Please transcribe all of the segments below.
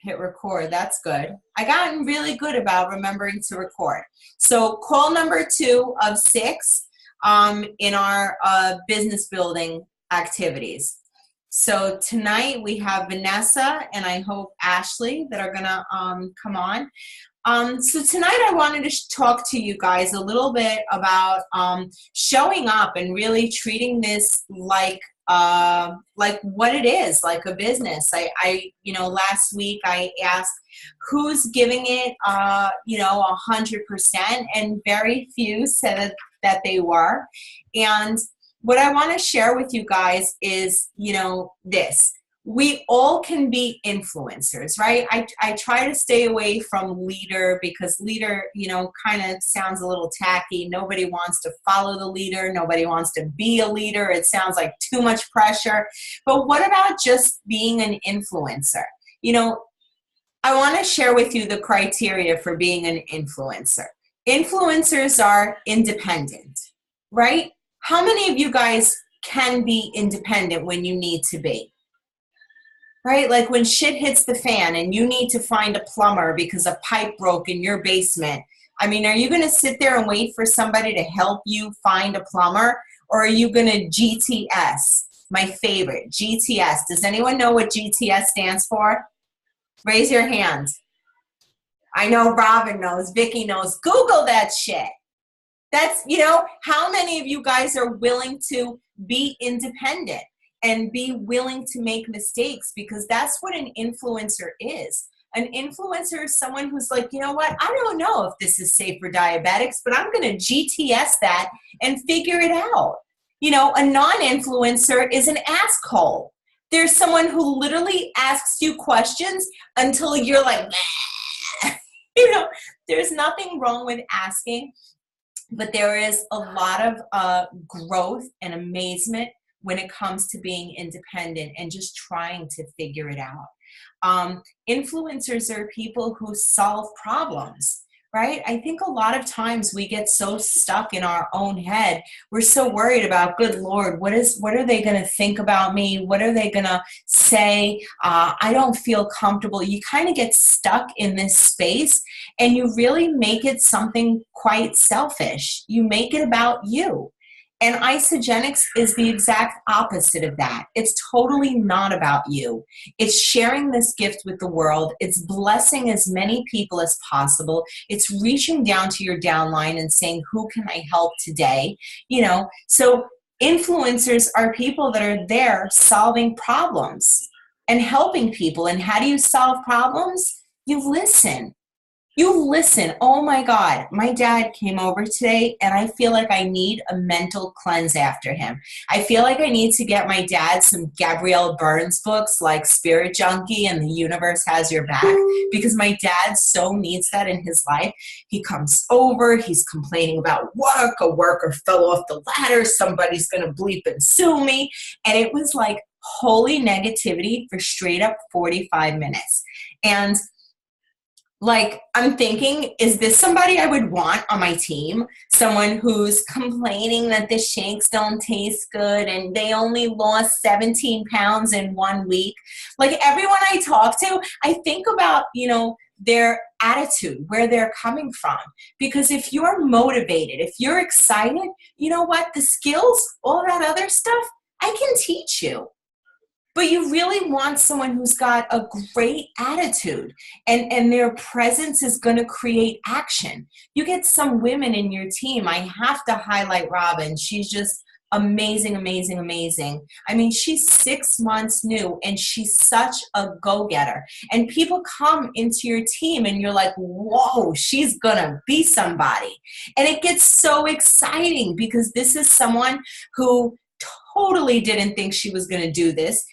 Hit record. That's good. I gotten really good about remembering to record. So call number 2 of 6 in our business building activities. So tonight we have Vanessa and I hope Ashley that are gonna come on. So tonight I wanted to talk to you guys a little bit about showing up and really treating this like what it is, like a business. Last week I asked who's giving it, 100%, and very few said that they were. And what I want to share with you guys is, this. We all can be influencers, right? I try to stay away from leader because leader, kind of sounds a little tacky. Nobody wants to follow the leader. Nobody wants to be a leader. It sounds like too much pressure. But what about just being an influencer? I want to share with you the criteria for being an influencer. Influencers are independent, right? How many of you guys can be independent when you need to be? Right? Like when shit hits the fan and you need to find a plumber because a pipe broke in your basement. I mean, are you going to sit there and wait for somebody to help you find a plumber? Or are you going to GTS? My favorite, GTS. Does anyone know what GTS stands for? Raise your hand. I know Robin knows, Vicky knows. Google that shit. That's, how many of you guys are willing to be independent and be willing to make mistakes? Because that's what an influencer is. An influencer is someone who's like, you know what, I don't know if this is safe for diabetics, but I'm going to GTS that and figure it out. A non-influencer is an asshole. There's someone who literally asks you questions until you're like, there's nothing wrong with asking, but there is a lot of growth and amazement when it comes to being independent and just trying to figure it out. Influencers are people who solve problems, right? I think a lot of times we get so stuck in our own head. We're so worried about, good Lord, what are they going to think about me? What are they going to say? I don't feel comfortable. You kind of get stuck in this space and you really make it something quite selfish. You make it about you. And Isagenix is the exact opposite of that. It's totally not about you. It's sharing this gift with the world. It's blessing as many people as possible. It's reaching down to your downline and saying, who can I help today? So influencers are people that are there solving problems and helping people. And how do you solve problems? You listen. You listen. Oh my God, my dad came over today and I feel like I need a mental cleanse after him. I feel like I need to get my dad some Gabrielle Burns books like Spirit Junkie and The Universe Has Your Back, because my dad so needs that in his life. He comes over, he's complaining about work, a worker fell off the ladder, somebody's going to bleep and sue me. And it was like holy negativity for straight up 45 minutes. And I'm thinking, is this somebody I would want on my team? Someone who's complaining that the shakes don't taste good and they only lost 17 pounds in 1 week. Like everyone I talk to, I think about, their attitude, where they're coming from. Because if you're motivated, if you're excited, you know what? The skills, all that other stuff, I can teach you. But you really want someone who's got a great attitude and their presence is going to create action. You get some women in your team. I have to highlight Robin. She's just amazing, amazing, amazing. I mean, she's 6 months new and she's such a go-getter. And people come into your team and you're like, whoa, she's going to be somebody. And it gets so exciting because this is someone who totally didn't think she was going to do this.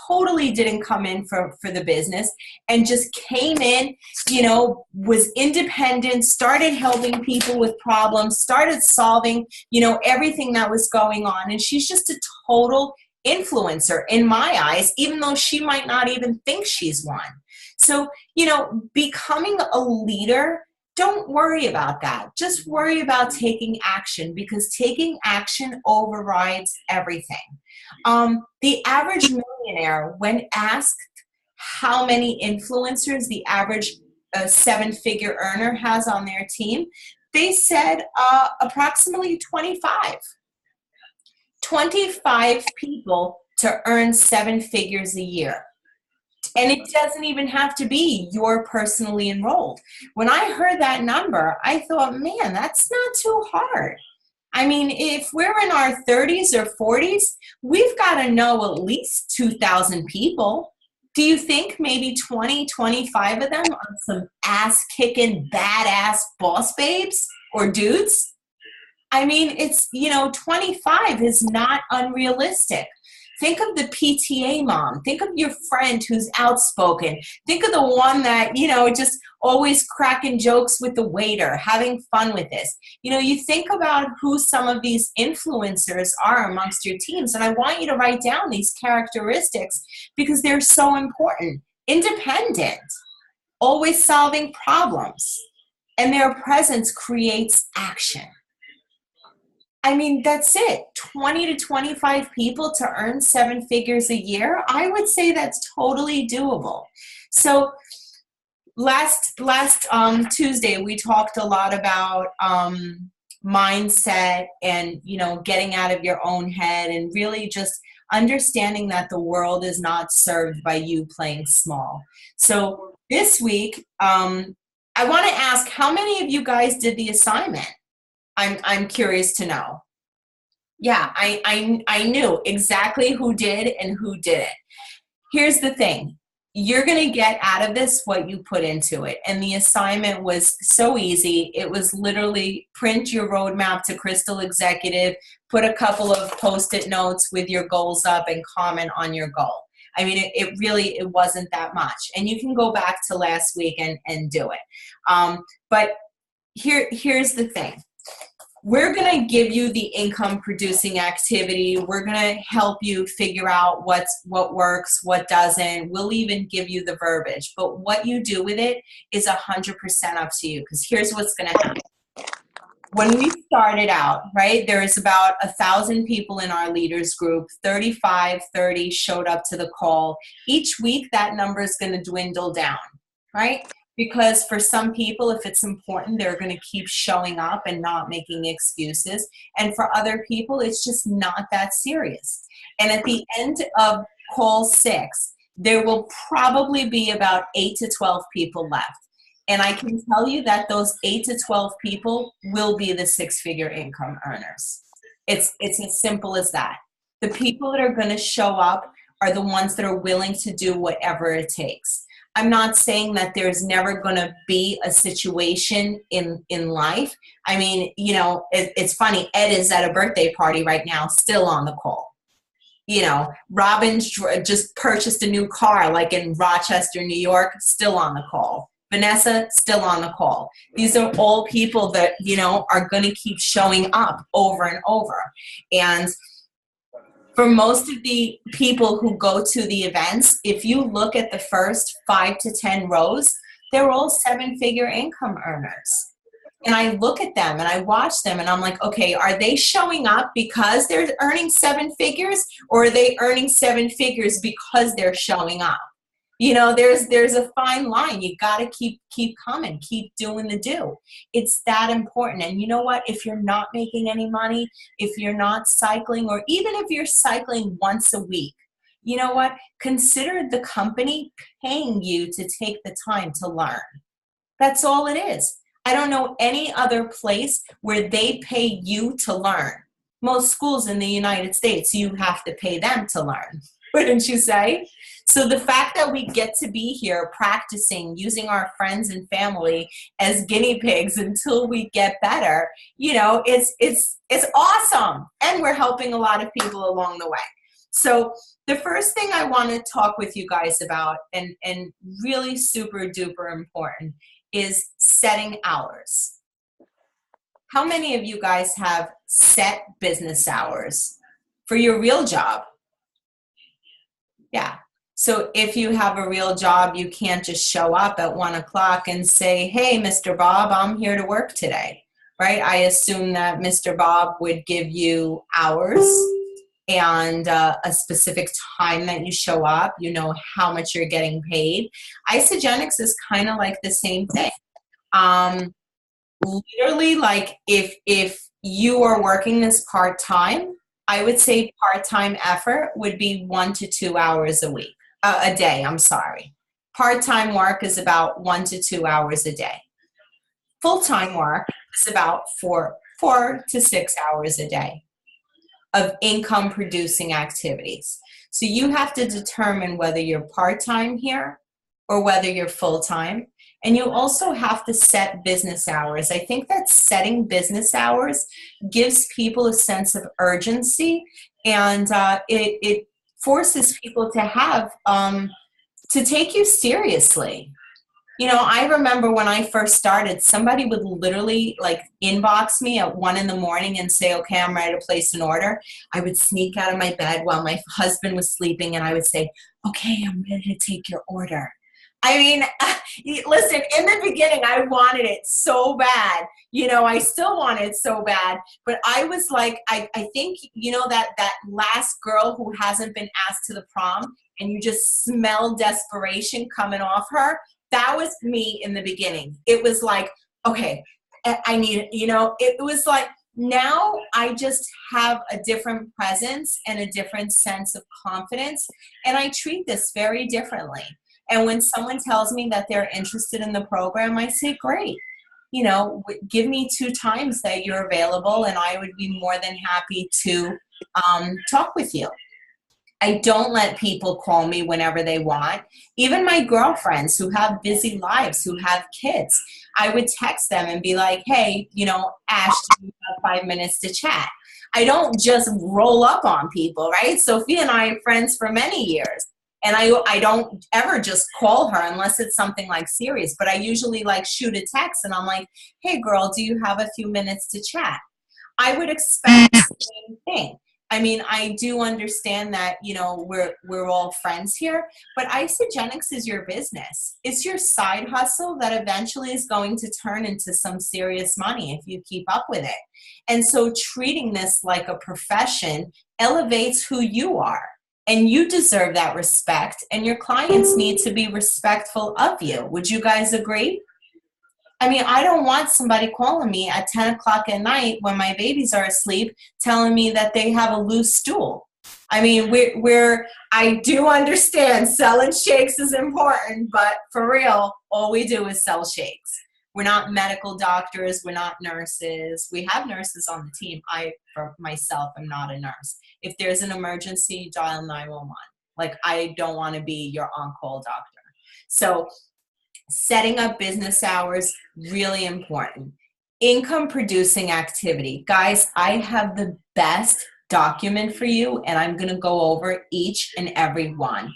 Totally didn't come in for the business and just came in, was independent, started helping people with problems, started solving, everything that was going on. And she's just a total influencer in my eyes, even though she might not even think she's one. So, becoming a leader, don't worry about that. Just worry about taking action because taking action overrides everything. The average millionaire, when asked how many influencers the average seven-figure earner has on their team, they said approximately 25. 25 people to earn seven figures a year. And it doesn't even have to be you're personally enrolled. When I heard that number, I thought, man, that's not too hard. I mean, if we're in our 30s or 40s, we've got to know at least 2,000 people. Do you think maybe 20, 25 of them are some ass-kicking, badass boss babes or dudes? I mean, it's, 25 is not unrealistic. Think of the PTA mom. Think of your friend who's outspoken. Think of the one that, just always cracking jokes with the waiter, having fun with this. You think about who some of these influencers are amongst your teams, and I want you to write down these characteristics because they're so important. Independent, always solving problems, and their presence creates action. I mean, that's it. 20 to 25 people to earn seven figures a year. I would say that's totally doable. So last Tuesday, we talked a lot about mindset and, getting out of your own head and really just understanding that the world is not served by you playing small. So this week, I want to ask, how many of you guys did the assignment? I'm curious to know. Yeah, I knew exactly who did and who didn't. Here's the thing. You're going to get out of this what you put into it. And the assignment was so easy. It was literally print your roadmap to Crystal Executive, put a couple of Post-it notes with your goals up, and comment on your goal. I mean, it wasn't that much. And you can go back to last week and do it. But here's the thing. We're going to give you the income producing activity. We're going to help you figure out what works, what doesn't. We'll even give you the verbiage. But what you do with it is 100% up to you, because here's what's going to happen. When we started out, right, there is about 1,000 people in our leaders group. 30 showed up to the call. Each week, that number is going to dwindle down, right? Because for some people, if it's important, they're going to keep showing up and not making excuses. And for other people, it's just not that serious. And at the end of call 6, there will probably be about 8 to 12 people left. And I can tell you that those 8 to 12 people will be the six-figure income earners. It's as simple as that. The people that are going to show up are the ones that are willing to do whatever it takes. I'm not saying that there's never going to be a situation in life. I mean, it's funny. Ed is at a birthday party right now, still on the call. Robin just purchased a new car, like in Rochester, New York, still on the call. Vanessa, still on the call. These are all people that, are going to keep showing up over and over. And for most of the people who go to the events, if you look at the first 5 to 10 rows, they're all seven-figure income earners. And I look at them and I watch them and I'm like, okay, are they showing up because they're earning seven figures, or are they earning seven figures because they're showing up? There's a fine line. You got to keep coming, keep doing the do. It's that important. And you know what? If you're not making any money, if you're not cycling, or even if you're cycling once a week, you know what? Consider the company paying you to take the time to learn. That's all it is. I don't know any other place where they pay you to learn. Most schools in the United States, you have to pay them to learn. Wouldn't you say? So the fact that we get to be here practicing, using our friends and family as guinea pigs until we get better, it's awesome. And we're helping a lot of people along the way. So the first thing I want to talk with you guys about, and really super duper important, is setting hours. How many of you guys have set business hours for your real job? Yeah. So if you have a real job, you can't just show up at 1 o'clock and say, hey, Mr. Bob, I'm here to work today, right? I assume that Mr. Bob would give you hours. and a specific time that you show up. You know how much you're getting paid. Isagenix is kind of like the same thing. Um, Literally, like if you are working this part-time, I would say part-time effort would be 1 to 2 hours a week, a day, I'm sorry. Part-time work is about 1 to 2 hours a day. Full-time work is about 4 to 6 hours a day of income producing activities. So you have to determine whether you're part-time here or whether you're full-time. And you also have to set business hours. I think that setting business hours gives people a sense of urgency, and it forces people to have to take you seriously. You know, I remember when I first started, somebody would literally like inbox me at 1 in the morning and say, okay, I'm ready to place an order. I would sneak out of my bed while my husband was sleeping and I would say, okay, I'm ready to take your order. I mean, listen, in the beginning, I wanted it so bad. You know, I still want it so bad. But I was like, I think, you know, that last girl who hasn't been asked to the prom and you just smell desperation coming off her. That was me in the beginning. It was like, okay, I need, you know, it was like, now I just have a different presence and a different sense of confidence. And I treat this very differently. And when someone tells me that they're interested in the program, I say, great. You know, give me 2 times that you're available and I would be more than happy to talk with you. I don't let people call me whenever they want. Even my girlfriends who have busy lives, who have kids, I would text them and be like, hey, you know, Ash, do you have 5 minutes to chat? I don't just roll up on people, right? Sophia and I are friends for many years. And I don't ever just call her unless it's something like serious. But I usually like shoot a text and I'm like, hey, girl, do you have a few minutes to chat? I would expect the same thing. I mean, I do understand that, you know, we're all friends here, but Isagenix is your business. It's your side hustle that eventually is going to turn into some serious money if you keep up with it. And so treating this like a profession elevates who you are. And you deserve that respect, and your clients need to be respectful of you. Would you guys agree? I mean, I don't want somebody calling me at 10 o'clock at night when my babies are asleep telling me that they have a loose stool. I mean, I do understand selling shakes is important, but for real, all we do is sell shakes. We're not medical doctors. We're not nurses. We have nurses on the team. I, for myself, am not a nurse. If there's an emergency, dial 911. Like, I don't want to be your on-call doctor. So setting up business hours, really important. Income producing activity. Guys, I have the best document for you, and I'm going to go over each and every one.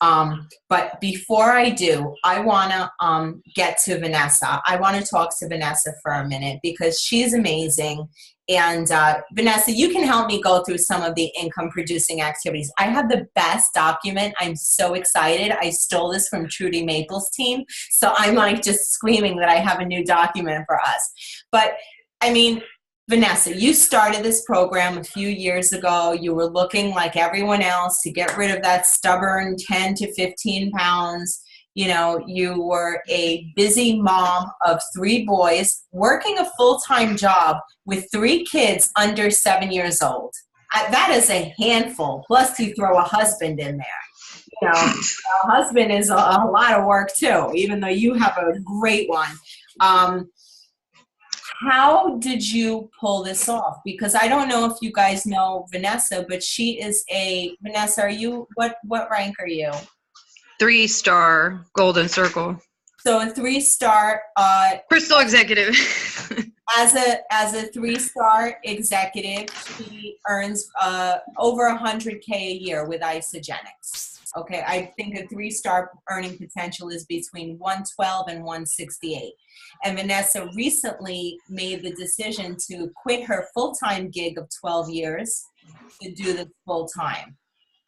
But before I do, I want to get to Vanessa. I want to talk to Vanessa for a minute because she's amazing. And Vanessa, you can help me go through some of the income producing activities. I have the best document. I'm so excited. I stole this from Trudy Maple's team. So I'm like just screaming that I have a new document for us. But I mean, Vanessa, you started this program a few years ago. You were looking like everyone else to get rid of that stubborn 10 to 15 pounds. You know, you were a busy mom of 3 boys, working a full-time job with 3 kids under 7 years old. That is a handful. Plus, you throw a husband in there. You know, a husband is a lot of work too, even though you have a great one. How did you pull this off? Because I don't know if you guys know Vanessa, but she is Vanessa, are you, what rank are you? 3-star Golden Circle. So a 3-star. Crystal executive. As a 3-star executive, she earns over 100K a year with Isagenix. Okay, I think a 3-star earning potential is between 112 and 168. And Vanessa recently made the decision to quit her full-time gig of 12 years to do this full-time.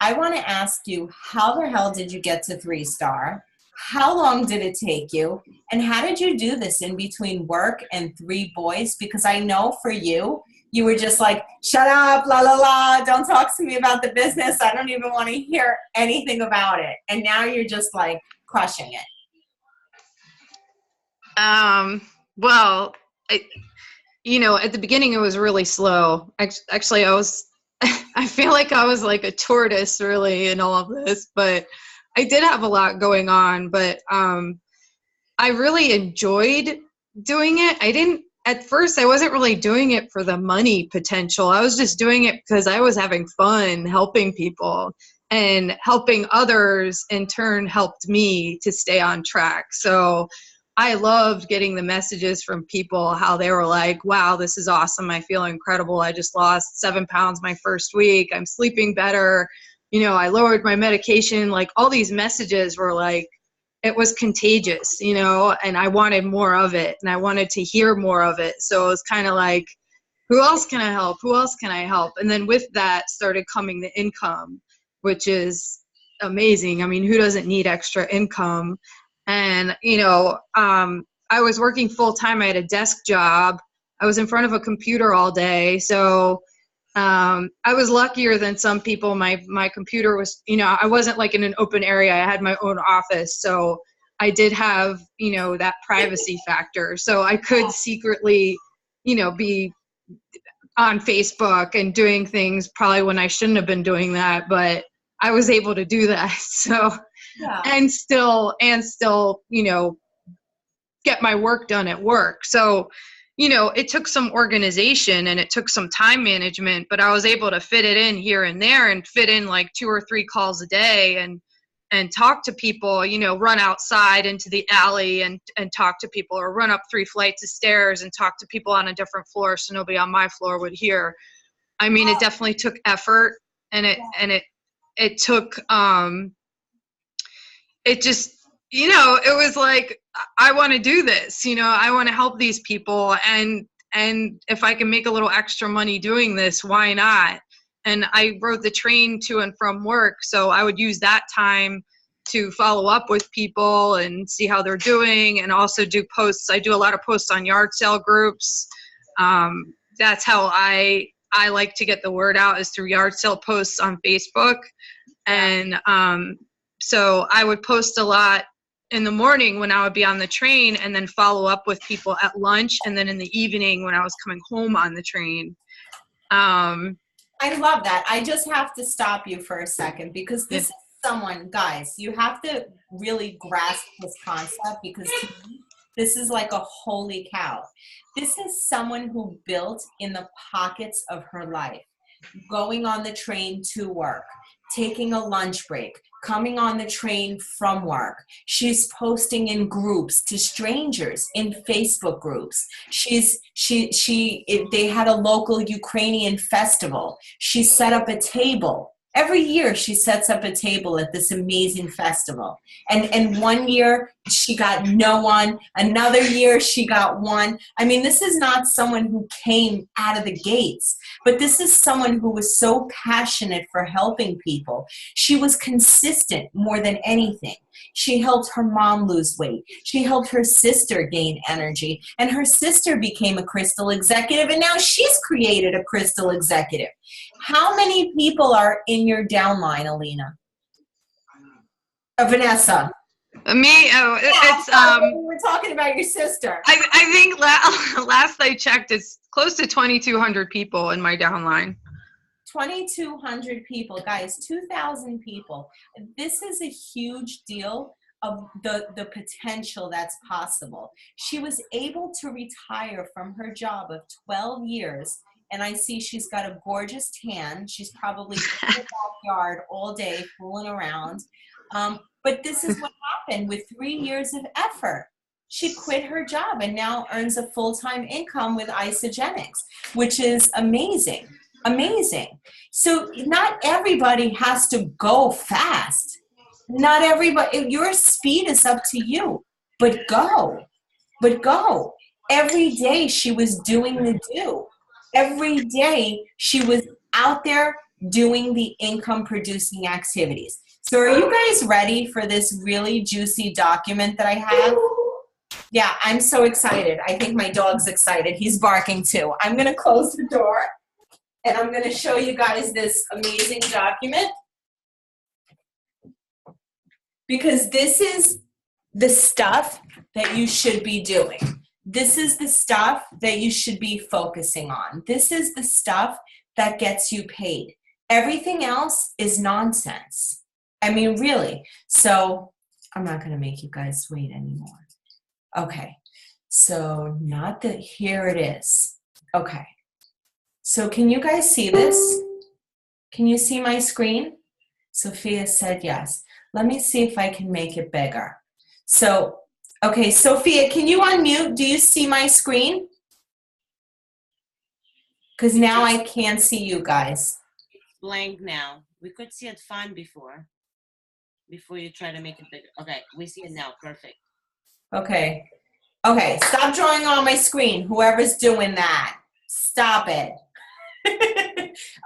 I want to ask you, how the hell did you get to 3-star? How long did it take you? And how did you do this in between work and 3 boys? Because I know for you, you were just like, shut up, la la la, don't talk to me about the business. I don't even want to hear anything about it. And now you're just like crushing it. Well, at the beginning it was really slow. Actually, I feel like I was like a tortoise really in all of this, but I did have a lot going on, but I really enjoyed doing it. At first, I wasn't really doing it for the money potential. I was just doing it because I was having fun helping people, and helping others in turn helped me to stay on track. So I loved getting the messages from people, how they were like, wow, this is awesome. I feel incredible. I just lost 7 pounds my first week. I'm sleeping better. I lowered my medication. Like, all these messages were like, it was contagious, and I wanted more of it, and I wanted to hear more of it. So it was kind of like, who else can I help? Who else can I help? And then with that started coming the income, which is amazing. I mean, who doesn't need extra income? And, I was working full time. I had a desk job. I was in front of a computer all day. So I was luckier than some people. My computer was, I wasn't like in an open area. I had my own office. So I did have, that privacy factor. So I could secretly, be on Facebook and doing things probably when I shouldn't have been doing that, but I was able to do that. So, Yeah. and still, get my work done at work. So, it took some organization and it took some time management, but I was able to fit it in here and there, and fit in like 2 or 3 calls a day, and talk to people, run outside into the alley and talk to people, or run up 3 flights of stairs and talk to people on a different floor so nobody on my floor would hear. I mean, it definitely took effort, and it took, it just, it was like, I want to do this, I want to help these people. And if I can make a little extra money doing this, why not? And I rode the train to and from work. So I would use that time to follow up with people and see how they're doing, and also do posts. I do a lot of posts on yard sale groups. That's how I like to get the word out, is through yard sale posts on Facebook. And so I would post a lot in the morning when I would be on the train, and then follow up with people at lunch, and then in the evening when I was coming home on the train. I love that. I just have to stop you for a second, because this is someone, guys, you have to really grasp this concept, because to me, this is like a holy cow. This is someone who built in the pockets of her life, going on the train to work, taking a lunch break, coming on the train from work. She's posting in groups to strangers, in Facebook groups. They had a local Ukrainian festival. She set up a table. Every year she sets up a table at this amazing festival. And one year she got no one. Another year she got one. I mean, this is not someone who came out of the gates, but this is someone who was so passionate for helping people. She was consistent more than anything. She helped her mom lose weight. She helped her sister gain energy. And her sister became a Crystal executive, and now she's created a Crystal executive. How many people are in your downline, Alina? Vanessa? Me? We're talking about your sister. I think last I checked, it's close to 2,200 people in my downline. 2,200 people, guys, 2,000 people. This is a huge deal of the potential that's possible. She was able to retire from her job of 12 years, and I see she's got a gorgeous tan. She's probably in the backyard all day fooling around. But this is what happened with 3 years of effort. She quit her job and now earns a full-time income with Isagenix, which is amazing. Amazing. So not everybody has to go fast. Not everybody, your speed is up to you, but go. Every day she was doing the do. Every day she was out there doing the income producing activities. So are you guys ready for this really juicy document that I have? Yeah, I'm so excited. I think my dog's excited. He's barking too. I'm going to close the door and I'm going to show you guys this amazing document because this is the stuff that you should be doing. This is the stuff that you should be focusing on. This is the stuff that gets you paid. Everything else is nonsense. I mean, really. So I'm not going to make you guys wait anymore. Okay. So not that, here it is. Okay. So can you guys see this? Can you see my screen? Sophia said yes. Let me see if I can make it bigger. So, okay, Sophia, can you unmute? Do you see my screen? Because now I can't see you guys. It's blank now. We could see it fine before you try to make it bigger. Okay, we see it now. Perfect. Okay. Okay, stop drawing on my screen, whoever's doing that. Stop it.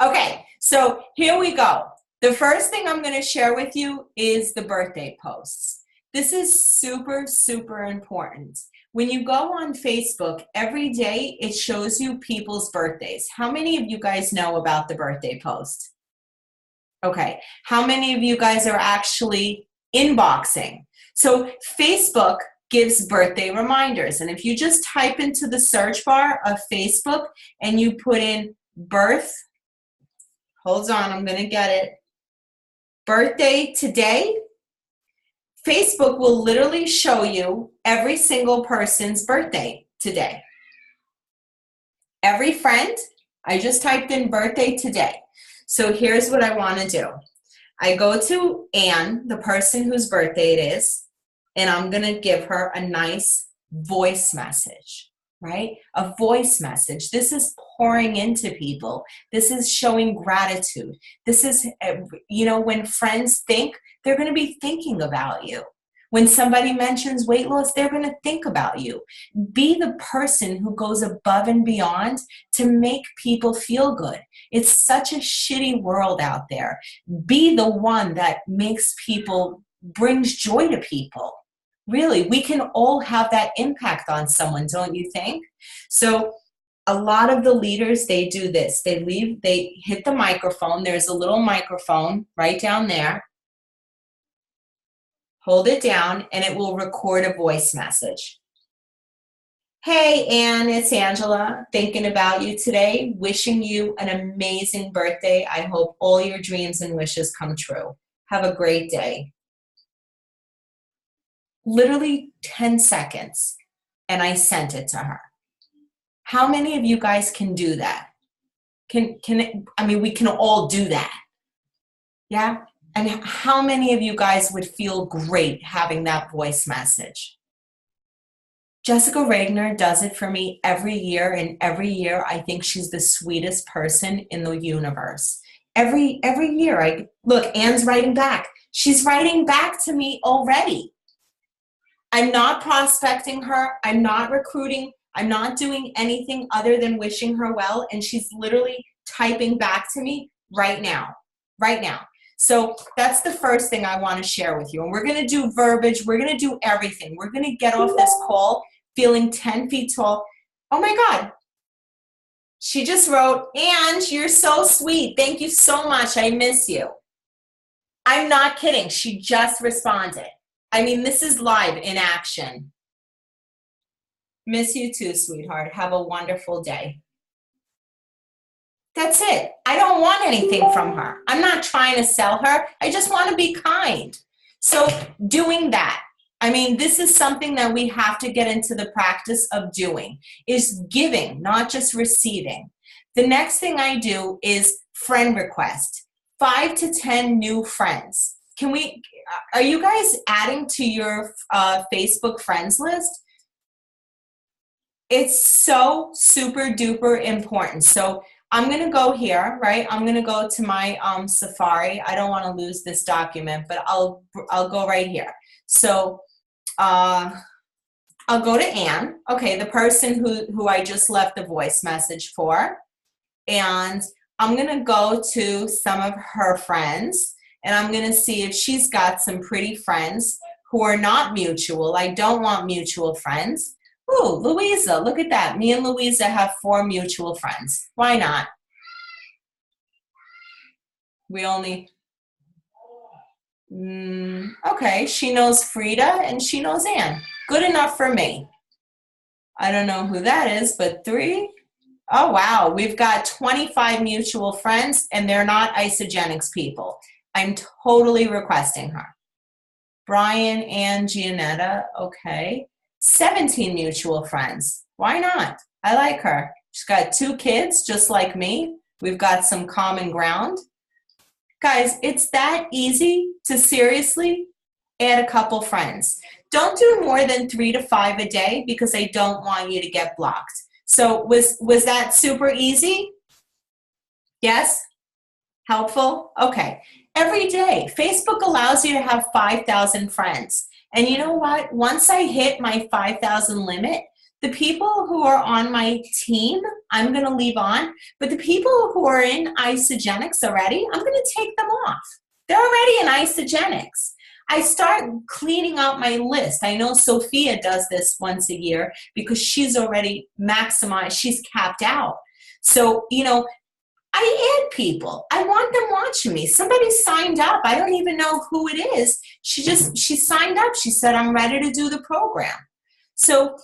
Okay, so here we go. The first thing I'm going to share with you is the birthday posts. This is super, super important. When you go on Facebook, every day it shows you people's birthdays. How many of you guys know about the birthday post? Okay, how many of you guys are actually inboxing? So Facebook gives birthday reminders. And if you just type into the search bar of Facebook and you put in birth, hold on, I'm going to get it. Birthday today, Facebook will literally show you every single person's birthday today. Every friend, I just typed in birthday today. So here's what I want to do. I go to Anne, the person whose birthday it is, and I'm going to give her a nice voice message, right? A voice message. This is pouring into people. This is showing gratitude. This is, you know, when friends think, they're going to be thinking about you. When somebody mentions weight loss, they're going to think about you. Be the person who goes above and beyond to make people feel good. It's such a shitty world out there. Be the one that makes people, brings joy to people. Really, we can all have that impact on someone, don't you think? So a lot of the leaders, they do this. They hit the microphone. There's a little microphone right down there. Hold it down, and it will record a voice message. Hey, Anne, it's Angela. Thinking about you today. Wishing you an amazing birthday. I hope all your dreams and wishes come true. Have a great day. Literally 10 seconds, and I sent it to her. How many of you guys can do that? I mean, we can all do that. Yeah? And how many of you guys would feel great having that voice message? Jessica Regner does it for me every year, and every year I think she's the sweetest person in the universe. Every year, look, Anne's writing back. She's writing back to me already. I'm not prospecting her. I'm not recruiting. I'm not doing anything other than wishing her well, and she's literally typing back to me right now. So that's the first thing I want to share with you. And we're going to do verbiage. We're going to do everything. We're going to get off this call feeling 10 feet tall. Oh my God. She just wrote, Ange, you're so sweet. Thank you so much. I miss you. I'm not kidding. She just responded. I mean, this is live in action. Miss you too, sweetheart. Have a wonderful day. That's it. I don't want anything from her. I'm not trying to sell her. I just want to be kind. So doing that, I mean, this is something that we have to get into the practice of doing, is giving, not just receiving. The next thing I do is friend request. 5 to 10 new friends. Are you guys adding to your Facebook friends list? It's so super duper important. So I'm going to go here, right? I'm going to go to my Safari. I don't want to lose this document, but I'll go right here. So I'll go to Anne, okay, the person who I just left a voice message for. And I'm going to go to some of her friends. and I'm going to see if she's got some pretty friends who are not mutual. I don't want mutual friends. Ooh, Louisa, look at that. Me and Louisa have 4 mutual friends. Why not? We only, okay, she knows Frida and she knows Anne. Good enough for me. I don't know who that is, but 3. Oh, wow. We've got 25 mutual friends, and they're not Isogenics people. I'm totally requesting her. Brian and Gianetta, okay. 17 mutual friends. Why not? I like her. She's got 2 kids, just like me. We've got some common ground. Guys, it's that easy to seriously add a couple friends. Don't do more than 3 to 5 a day because I don't want you to get blocked. So was that super easy? Yes? Helpful? Okay. Every day, Facebook allows you to have 5,000 friends. And you know what? Once I hit my 5,000 limit, the people who are on my team, I'm going to leave on. But the people who are in Isogenics already, I'm going to take them off. They're already in Isogenics. I start cleaning out my list. I know Sophia does this once a year because she's already maximized. She's capped out. So, you know, I add people. I want them watching me. Somebody signed up. I don't even know who it is. She signed up. She said, I'm ready to do the program. So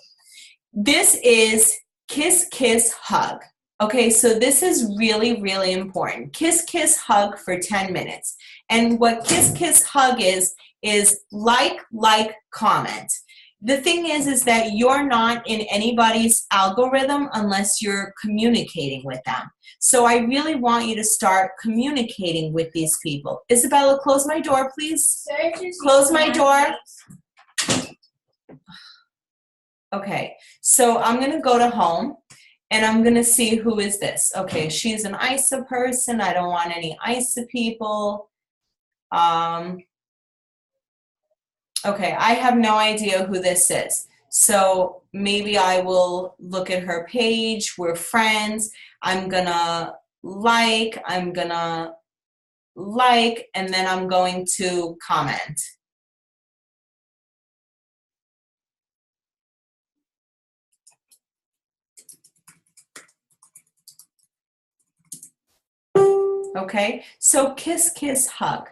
this is Kiss, Kiss, Hug. Okay, so this is really, really important. Kiss, Kiss, Hug for 10 minutes. And what Kiss, Kiss, Hug is like, comment. The thing is that you're not in anybody's algorithm unless you're communicating with them. So I really want you to start communicating with these people. Isabella, close my door, please. Close my door. Okay, so I'm going to go to home, and I'm going to see who is this. Okay, she's an ISA person. I don't want any ISA people. Okay, I have no idea who this is. So maybe I will look at her page. We're friends. I'm gonna like, and then I'm going to comment. Okay, so kiss, kiss, hug.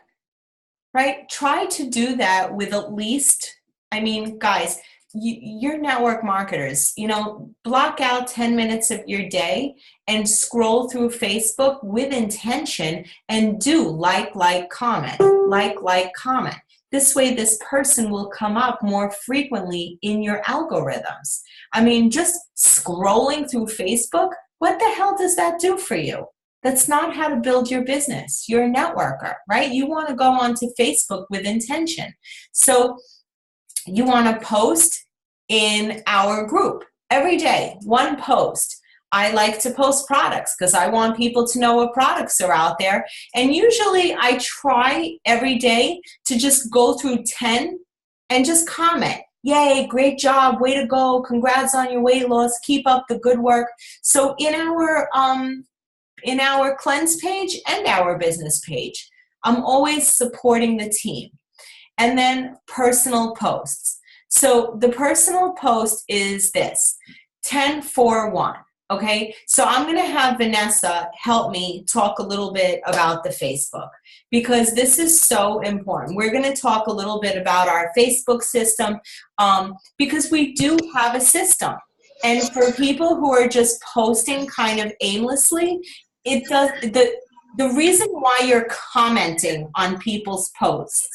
Right? Try to do that with at least, I mean, guys, you're network marketers, you know, block out 10 minutes of your day and scroll through Facebook with intention and do like, comment, like, comment. This way, this person will come up more frequently in your algorithms. I mean, just scrolling through Facebook, what the hell does that do for you? That's not how to build your business. You're a networker, right? You want to go onto Facebook with intention. So you want to post in our group every day, one post. I like to post products because I want people to know what products are out there. And usually I try every day to just go through 10 and just comment. Yay, great job, way to go, congrats on your weight loss, keep up the good work. So in our cleanse page and our business page, I'm always supporting the team. And then personal posts. So the personal post is this, 10-4-1, okay? So I'm gonna have Vanessa help me talk a little bit about the Facebook because this is so important. We're gonna talk a little bit about our Facebook system because we do have a system. And for people who are just posting kind of aimlessly, it does, the reason why you're commenting on people's posts,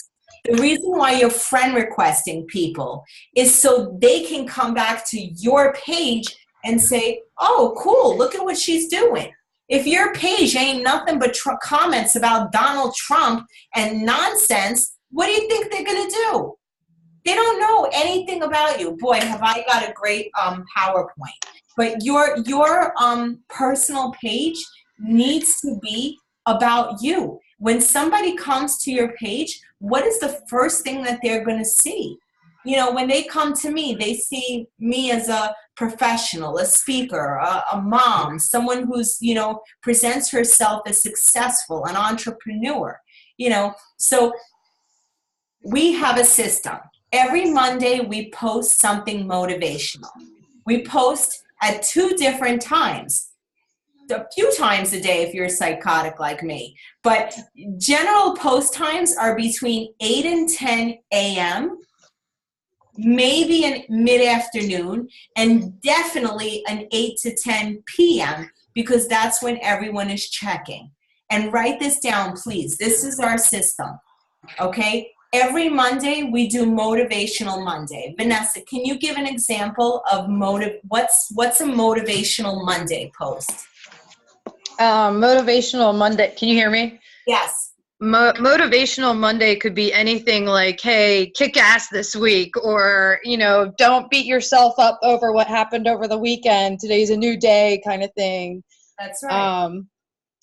the reason why you're friend requesting people is so they can come back to your page and say, oh, cool, look at what she's doing. If your page ain't nothing but comments about Donald Trump and nonsense, what do you think they're going to do? They don't know anything about you. Boy, have I got a great PowerPoint. But your personal page needs to be about you. When somebody comes to your page, what is the first thing that they're going to see? You know, when they come to me, they see me as a professional, a speaker, a mom, someone who's, you know, presents herself as successful, an entrepreneur. So we have a system. Every Monday we post something motivational. We post at 2 different times, a few times a day if you're psychotic like me, but general post times are between 8 and 10 a.m., maybe in mid-afternoon, and definitely an 8 to 10 p.m., because that's when everyone is checking. And write this down, please. This is our system, okay? Every Monday, we do Motivational Monday. Vanessa, can you give an example of what's a Motivational Monday post? Motivational Monday. Can you hear me? Yes. Motivational Monday could be anything like, hey, kick ass this week, or, don't beat yourself up over what happened over the weekend. Today's a new day kind of thing. That's right.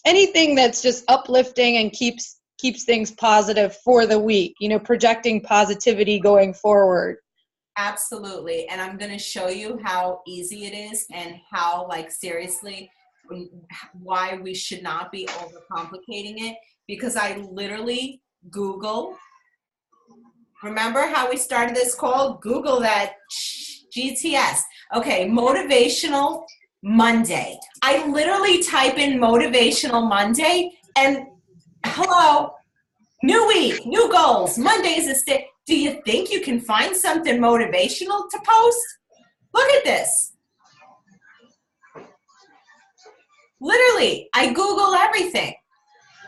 Anything that's just uplifting and keeps things positive for the week, projecting positivity going forward. Absolutely. And I'm going to show you how easy it is and how, seriously, why we should not be overcomplicating it, because I literally Google. Remember how we started this call? Google that GTS. Okay, Motivational Monday. I literally type in Motivational Monday and hello, new week, new goals. Monday is a stick. Do you think you can find something motivational to post? Look at this. Literally, I Google everything.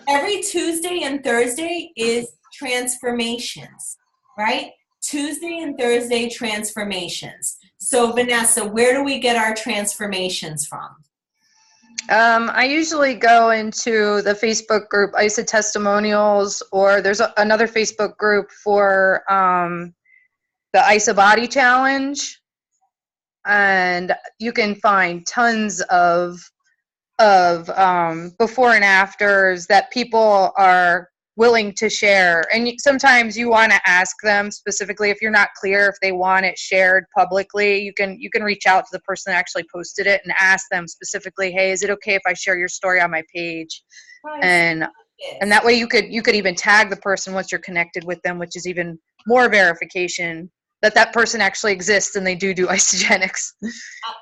Every Tuesday and Thursday is transformations, right? Tuesday and Thursday transformations. So Vanessa, where do we get our transformations from? I usually go into the Facebook group ISA Testimonials, or there's another Facebook group for the ISA Body Challenge, and you can find tons of before and afters that people are willing to share. And sometimes you want to ask them specifically, if you're not clear if they want it shared publicly, you can reach out to the person that actually posted it and ask them specifically, hey, is it okay if I share your story on my page? And that way you could even tag the person once you're connected with them, which is even more verification that person actually exists and they do Isagenix.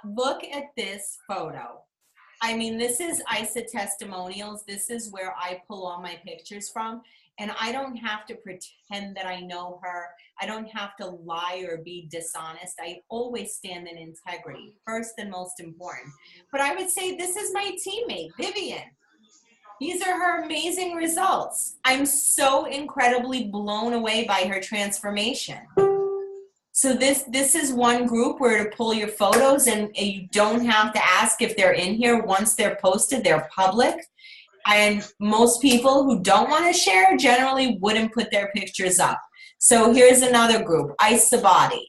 Look at this photo. I mean, this is ISA Testimonials. This is where I pull all my pictures from. And I don't have to pretend that I know her. I don't have to lie or be dishonest. I always stand in integrity, first and most important. But I would say this is my teammate, Vivian. These are her amazing results. I'm so incredibly blown away by her transformation. So this is one group where to pull your photos, and you don't have to ask if they're in here. Once they're posted, they're public. And most people who don't want to share generally wouldn't put their pictures up. So here's another group, ISA Body.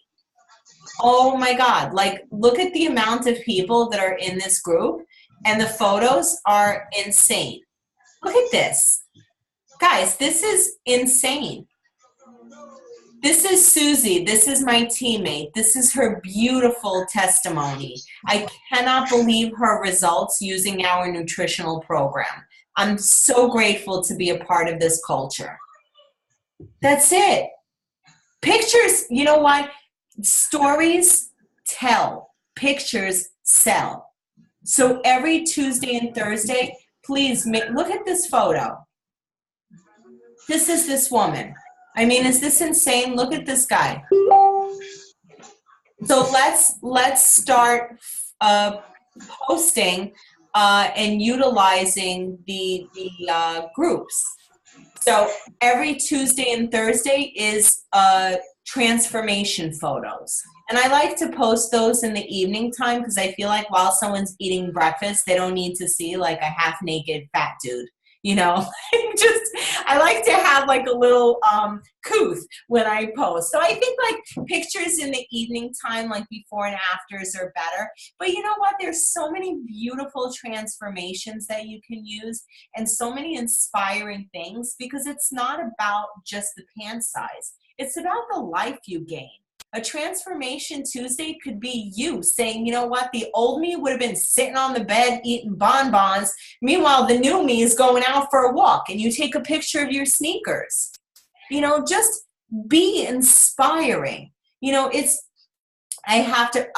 Oh my God, look at the amount of people that are in this group, and the photos are insane. Look at this. Guys, this is insane. This is Susie. This is my teammate. This is her beautiful testimony. I cannot believe her results using our nutritional program. I'm so grateful to be a part of this culture. That's it. Pictures, you know what? Stories tell. Pictures sell. So every Tuesday and Thursday, please look at this photo. This is this woman. I mean, is this insane? Look at this guy. So let's start posting and utilizing the groups. So every Tuesday and Thursday is transformation photos. And I like to post those in the evening time because I feel like while someone's eating breakfast, they don't need to see a half-naked fat dude. I like to have a little couth when I post. So I think pictures in the evening time, before and afters, are better. But you know what? There's so many beautiful transformations that you can use and so many inspiring things, because it's not about just the pant size. It's about the life you gain. A transformation Tuesday could be you saying, you know what, the old me would have been sitting on the bed eating bonbons. Meanwhile, the new me is going out for a walk, and you take a picture of your sneakers. You know, just be inspiring. You know, I have to,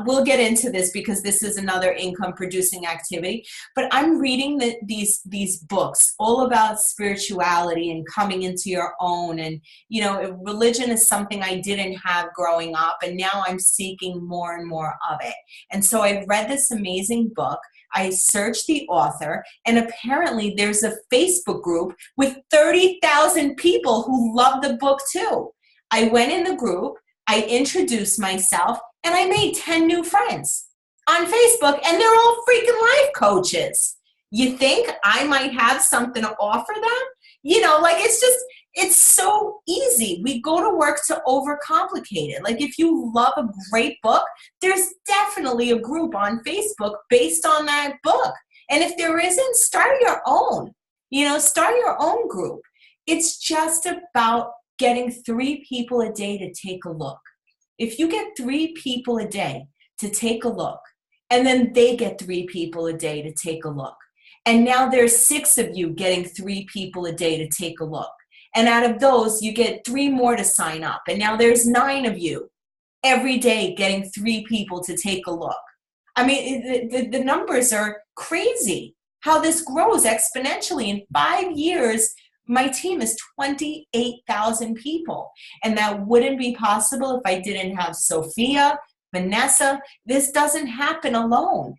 we'll get into this because this is another income producing activity, but I'm reading these books all about spirituality and coming into your own. And, you know, religion is something I didn't have growing up, and now I'm seeking more and more of it. And so I read this amazing book. I searched the author, and apparently there's a Facebook group with 30,000 people who love the book too. I went in the group, I introduced myself, and I made 10 new friends on Facebook, and they're all freaking life coaches. You think I might have something to offer them? You know, like it's so easy. We go to work to overcomplicate it. Like if you love a great book, there's definitely a group on Facebook based on that book. And if there isn't, start your own. You know, start your own group. It's just about getting 3 people a day to take a look. If you get 3 people a day to take a look, and then they get 3 people a day to take a look, and now there's 6 of you getting 3 people a day to take a look, and out of those, you get 3 more to sign up, and now there's 9 of you every day getting 3 people to take a look. I mean, the numbers are crazy, how this grows exponentially. In 5 years, my team is 28,000 people. And that wouldn't be possible if I didn't have Sophia, Vanessa. This doesn't happen alone.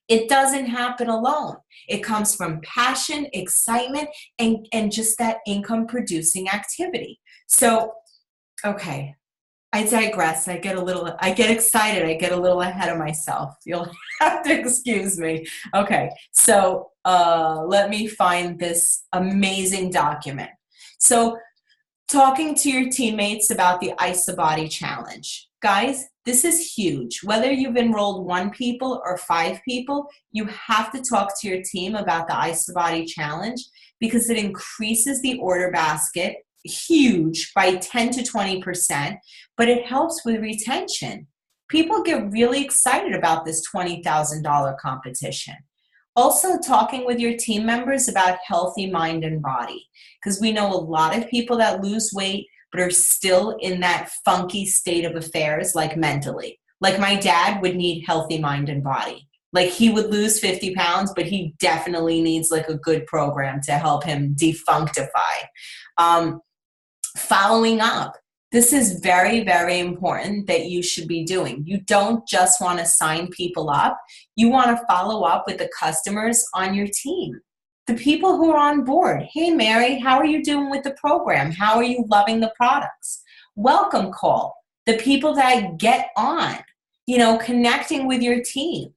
It doesn't happen alone. It comes from passion, excitement, and just that income producing activity. So, okay, I digress. I get excited. I get a little ahead of myself. You'll have to excuse me. Okay, so let me find this amazing document. So talking to your teammates about the IsaBody Challenge. Guys, this is huge. Whether you've enrolled 1 people or 5 people, you have to talk to your team about the IsaBody Challenge because it increases the order basket huge by 10 to 20%, but it helps with retention. People get really excited about this $20,000 competition. Also, talking with your team members about healthy mind and body, because we know a lot of people that lose weight but are still in that funky state of affairs, like mentally. Like my dad would need healthy mind and body. Like he would lose 50 pounds, but he definitely needs like a good program to help him defunctify. Following up. This is very, very important that you should be doing. You don't just want to sign people up. You want to follow up with the customers on your team, the people who are on board. Hey, Mary, how are you doing with the program? How are you loving the products? Welcome call. The people that get on, you know, connecting with your team.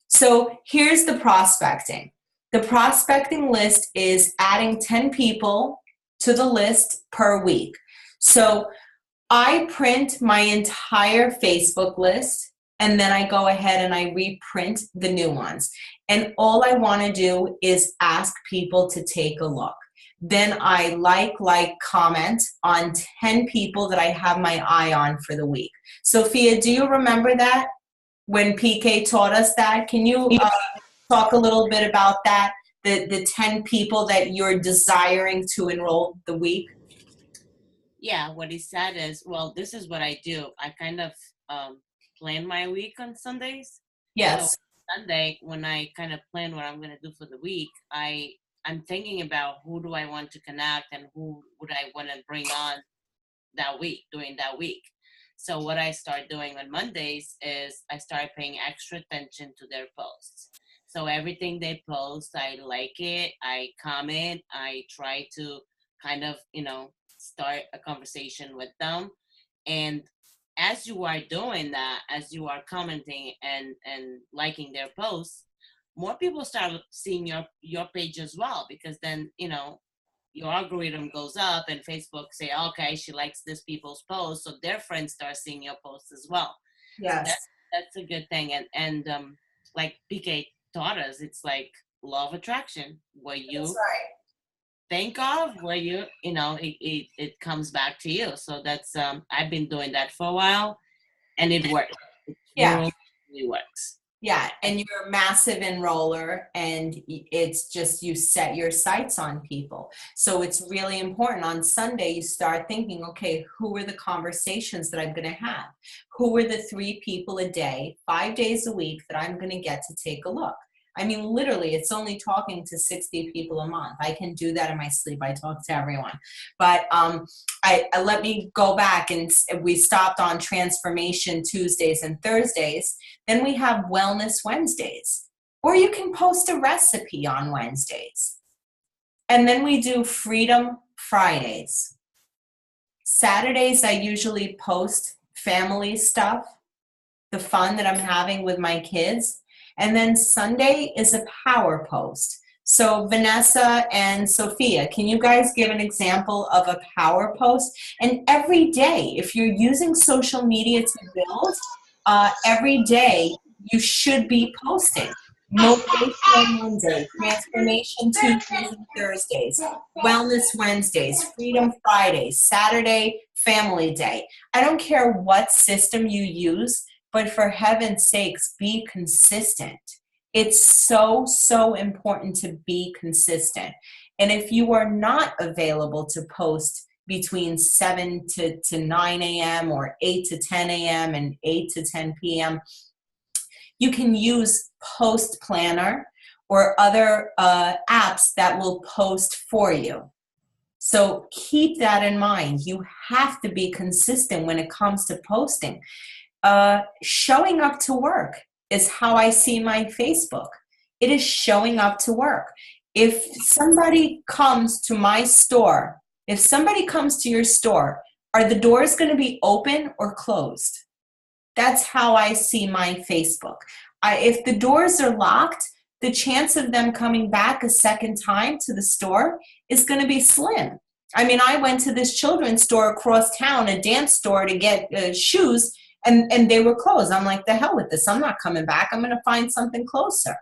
So here's the prospecting. The prospecting list is adding 10 people to the list per week. So I print my entire Facebook list, and then I go ahead and I reprint the new ones. And all I want to do is ask people to take a look. Then I comment on 10 people that I have my eye on for the week. Sophia, do you remember that when PK taught us that? Can you talk a little bit about that? The 10 people that you're desiring to enroll the week? Yeah, what he said is, well, this is what I do. I kind of plan my week on Sundays. Yes. So Sunday, when I kind of plan what I'm going to do for the week, I'm thinking about who do I want to connect and who would I want to bring on that week, during that week. So what I start doing on Mondays is I start paying extra attention to their posts. So everything they post, I like it, I comment, I try to kind of, you know, start a conversation with them. And as you are doing that, as you are commenting and liking their posts, more people start seeing your page as well, because then, you know, your algorithm goes up and Facebook say, okay, she likes this people's posts, so their friends start seeing your posts as well. Yes. So that's a good thing. And like PK taught us, it's like law of attraction, where you That's right. think of where you know, it comes back to you. So that's, I've been doing that for a while and it works. It Yeah. really works. Yeah, and you're a massive enroller, and it's just you set your sights on people. So it's really important. On Sunday, you start thinking, okay, who are the conversations that I'm going to have? Who are the 3 people a day, 5 days a week that I'm going to get to take a look? I mean, literally, it's only talking to 60 people a month. I can do that in my sleep. I talk to everyone. But I let me go back, and we stopped on Transformation Tuesdays and Thursdays. Then we have Wellness Wednesdays, or you can post a recipe on Wednesdays. And then we do Freedom Fridays. Saturdays, I usually post family stuff, the fun that I'm having with my kids. And then Sunday is a power post. So Vanessa and Sophia, can you guys give an example of a power post? And every day, if you're using social media to build, every day you should be posting. Motivational Monday, Transformation Tuesdays and Thursdays, Wellness Wednesdays, Freedom Fridays, Saturday, Family Day. I don't care what system you use, but for heaven's sakes, be consistent. It's so, so important to be consistent. And if you are not available to post between 7 to 9 a.m. or 8 to 10 a.m. and 8 to 10 p.m., you can use Post Planner or other apps that will post for you. So keep that in mind. You have to be consistent when it comes to posting. Showing up to work is how I see my Facebook. It is showing up to work. If somebody comes to my store, if somebody comes to your store, are the doors going to be open or closed? That's how I see my Facebook. If the doors are locked, the chance of them coming back a second time to the store is going to be slim. I mean, I went to this children's store across town, a dance store, to get shoes, and they were closed. I'm like, the hell with this. I'm not coming back. I'm going to find something closer.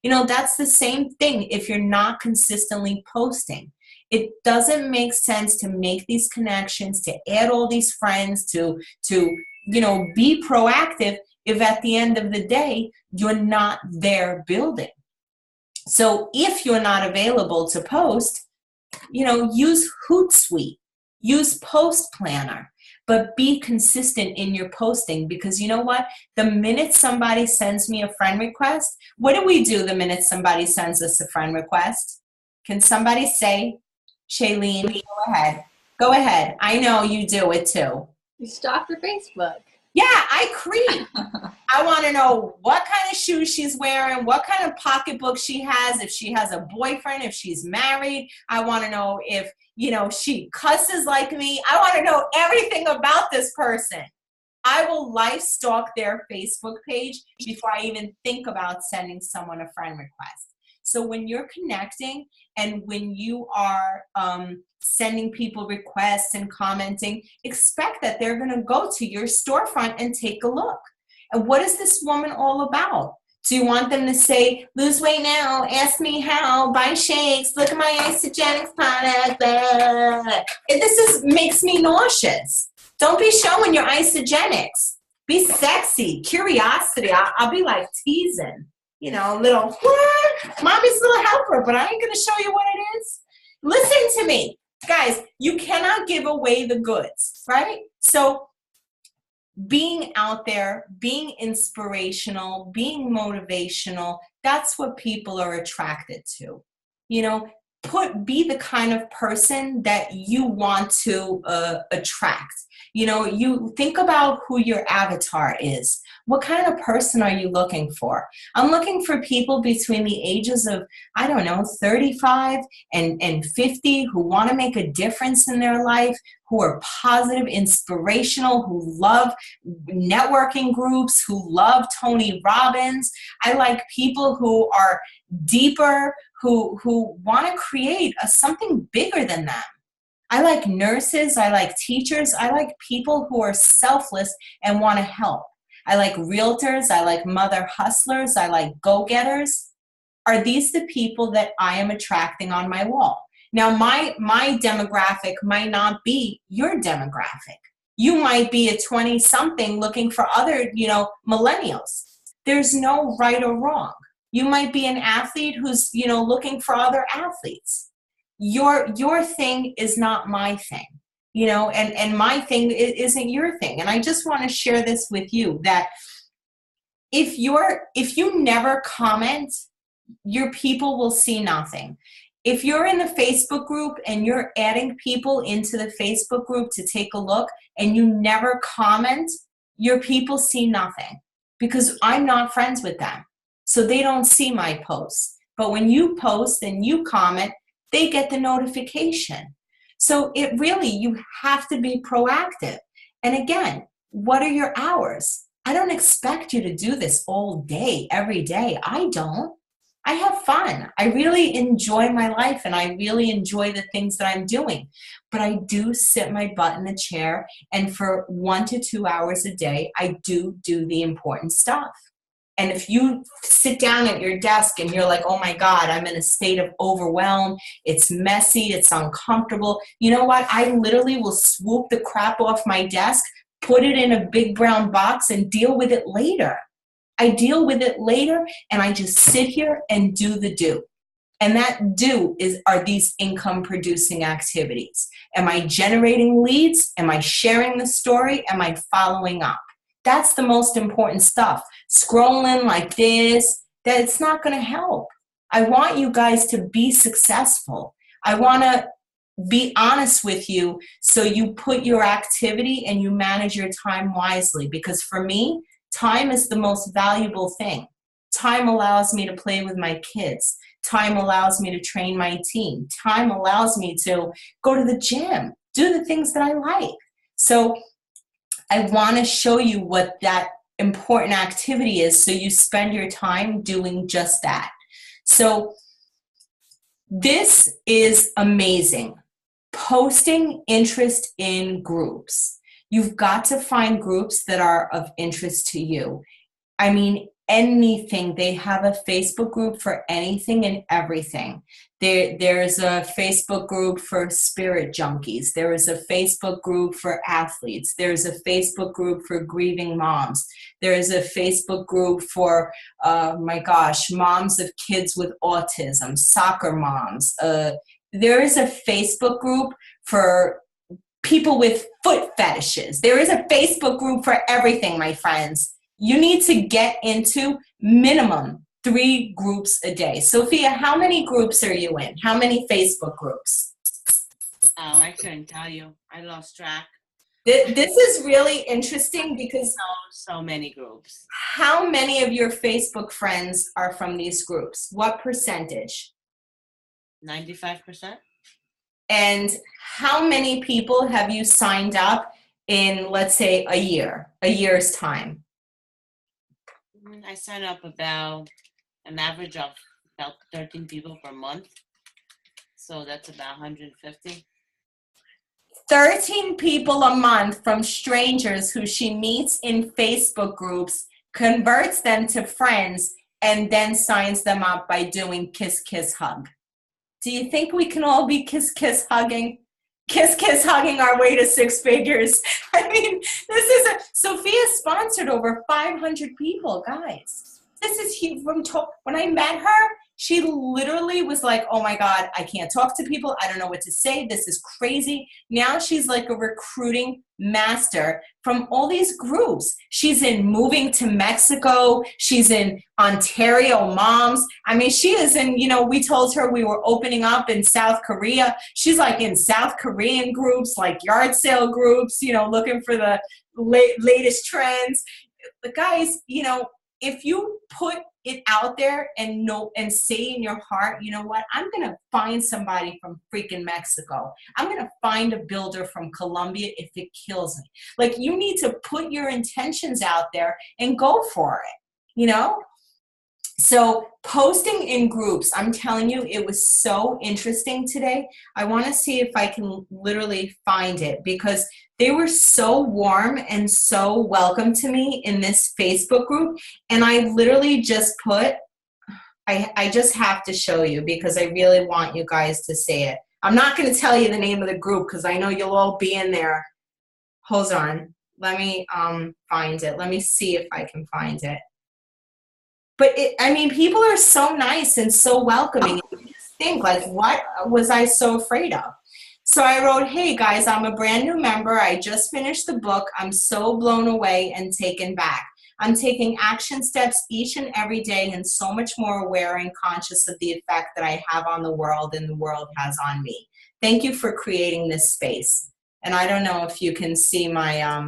You know, that's the same thing if you're not consistently posting. It doesn't make sense to make these connections, to add all these friends, to you know, be proactive if at the end of the day, you're not there building. So if you're not available to post, you know, use Hootsuite, use Post Planner, but be consistent in your posting, because you know what? The minute somebody sends me a friend request, what do we do the minute somebody sends us a friend request? Can somebody say, Shailene, go ahead. Go ahead. I know you do it too. You stalk their Facebook. Yeah, I creep. I want to know what kind of shoes she's wearing, what kind of pocketbook she has, if she has a boyfriend, if she's married. I want to know if, you know, she cusses like me. I want to know everything about this person. I will live stalk their Facebook page before I even think about sending someone a friend request. So when you're connecting and when you are sending people requests and commenting, expect that they're going to go to your storefront and take a look. And what is this woman all about? Do you want them to say, lose weight now, ask me how, buy shakes, look at my Isogenics product, blah. This makes me nauseous. Don't be showing your Isogenics. Be sexy, curiosity. I'll be like teasing. You know, little, what? Mommy's little helper, but I ain't going to show you what it is. Listen to me. Guys, you cannot give away the goods, right? So being out there, being inspirational, being motivational, that's what people are attracted to. You know, be the kind of person that you want to attract. You know, you think about who your avatar is. What kind of person are you looking for? I'm looking for people between the ages of, I don't know, 35 and 50 who want to make a difference in their life, who are positive, inspirational, who love networking groups, who love Tony Robbins. I like people who are deeper, who want to create something bigger than them. I like nurses, I like teachers, I like people who are selfless and want to help. I like realtors, I like mother hustlers, I like go-getters. Are these the people that I am attracting on my wall? Now, my demographic might not be your demographic. You might be a 20-something looking for other, millennials. There's no right or wrong. You might be an athlete who's, looking for other athletes. Your thing is not my thing, and my thing isn't your thing. And I just want to share this with you, that if you never comment, your people will see nothing. If you're in the Facebook group and you're adding people into the Facebook group to take a look and you never comment, your people see nothing, because I'm not friends with them. So they don't see my posts. But when you post and you comment, they get the notification. So you have to be proactive. And again, what are your hours? I don't expect you to do this all day, every day. I don't. I have fun. I really enjoy my life, and I really enjoy the things that I'm doing. But I do sit my butt in the chair, and for 1 to 2 hours a day, I do the important stuff. And if you sit down at your desk and you're like, oh my God, I'm in a state of overwhelm, it's messy, it's uncomfortable, you know what? I literally will swoop the crap off my desk, put it in a big brown box, and deal with it later. I deal with it later, and I just sit here and do the do. And that are these income producing activities. Am I generating leads? Am I sharing the story? Am I following up? That's the most important stuff. Scrolling like this, that's not going to help. I want you guys to be successful. I want to be honest with you, so you put your activity and you manage your time wisely. Because for me, time is the most valuable thing. Time allows me to play with my kids. Time allows me to train my team. Time allows me to go to the gym, do the things that I like. So I want to show you what that important activity is, so you spend your time doing just that. So this is amazing. Posting interest in groups. You've got to find groups that are of interest to you. I mean, anything. They have a Facebook group for anything and everything. There's a Facebook group for spirit junkies. There is a Facebook group for athletes. There's a Facebook group for grieving moms. There is a Facebook group for, moms of kids with autism, soccer moms. There is a Facebook group for people with foot fetishes. There is a Facebook group for everything, my friends. You need to get into minimum 3 groups a day. Sophia, how many groups are you in? How many Facebook groups? Oh, I couldn't tell you. I lost track. This is really interesting because So many groups. How many of your Facebook friends are from these groups? What percentage? 95%. And how many people have you signed up in, let's say, a year's time? I sign up about an average of about 13 people per month. So that's about 150. 13 people a month from strangers who she meets in Facebook groups, converts them to friends, and then signs them up by doing kiss, kiss, hug. Do you think we can all be kiss, kiss, hugging? Kiss, kiss, hugging our way to 6 figures. I mean, Sophia sponsored over 500 people, guys. This is huge. When I met her, she literally was like, oh my God, I can't talk to people. I don't know what to say. This is crazy. Now she's like a recruiting master from all these groups. She's in Moving to Mexico. She's in Ontario Moms. I mean, she is in, we told her we were opening up in South Korea. She's like in South Korean groups, like yard sale groups, looking for the latest trends. But guys, if you put it out there and say in your heart, you know what, I'm going to find somebody from freaking Mexico. I'm going to find a builder from Colombia if it kills me. Like, you need to put your intentions out there and go for it, So posting in groups, I'm telling you, it was so interesting today. I want to see if I can literally find it, because they were so warm and so welcome to me in this Facebook group. And I literally just put, I just have to show you because I really want you guys to see it. I'm not going to tell you the name of the group because I know you'll all be in there. Hold on. Let me find it. Let me see if I can find it. But I mean, people are so nice and so welcoming. You just think, like, what was I so afraid of? So I wrote, hey guys, I'm a brand new member. I just finished the book. I'm so blown away and taken back. I'm taking action steps each and every day and so much more aware and conscious of the effect that I have on the world and the world has on me. Thank you for creating this space. And I don't know if you can see my,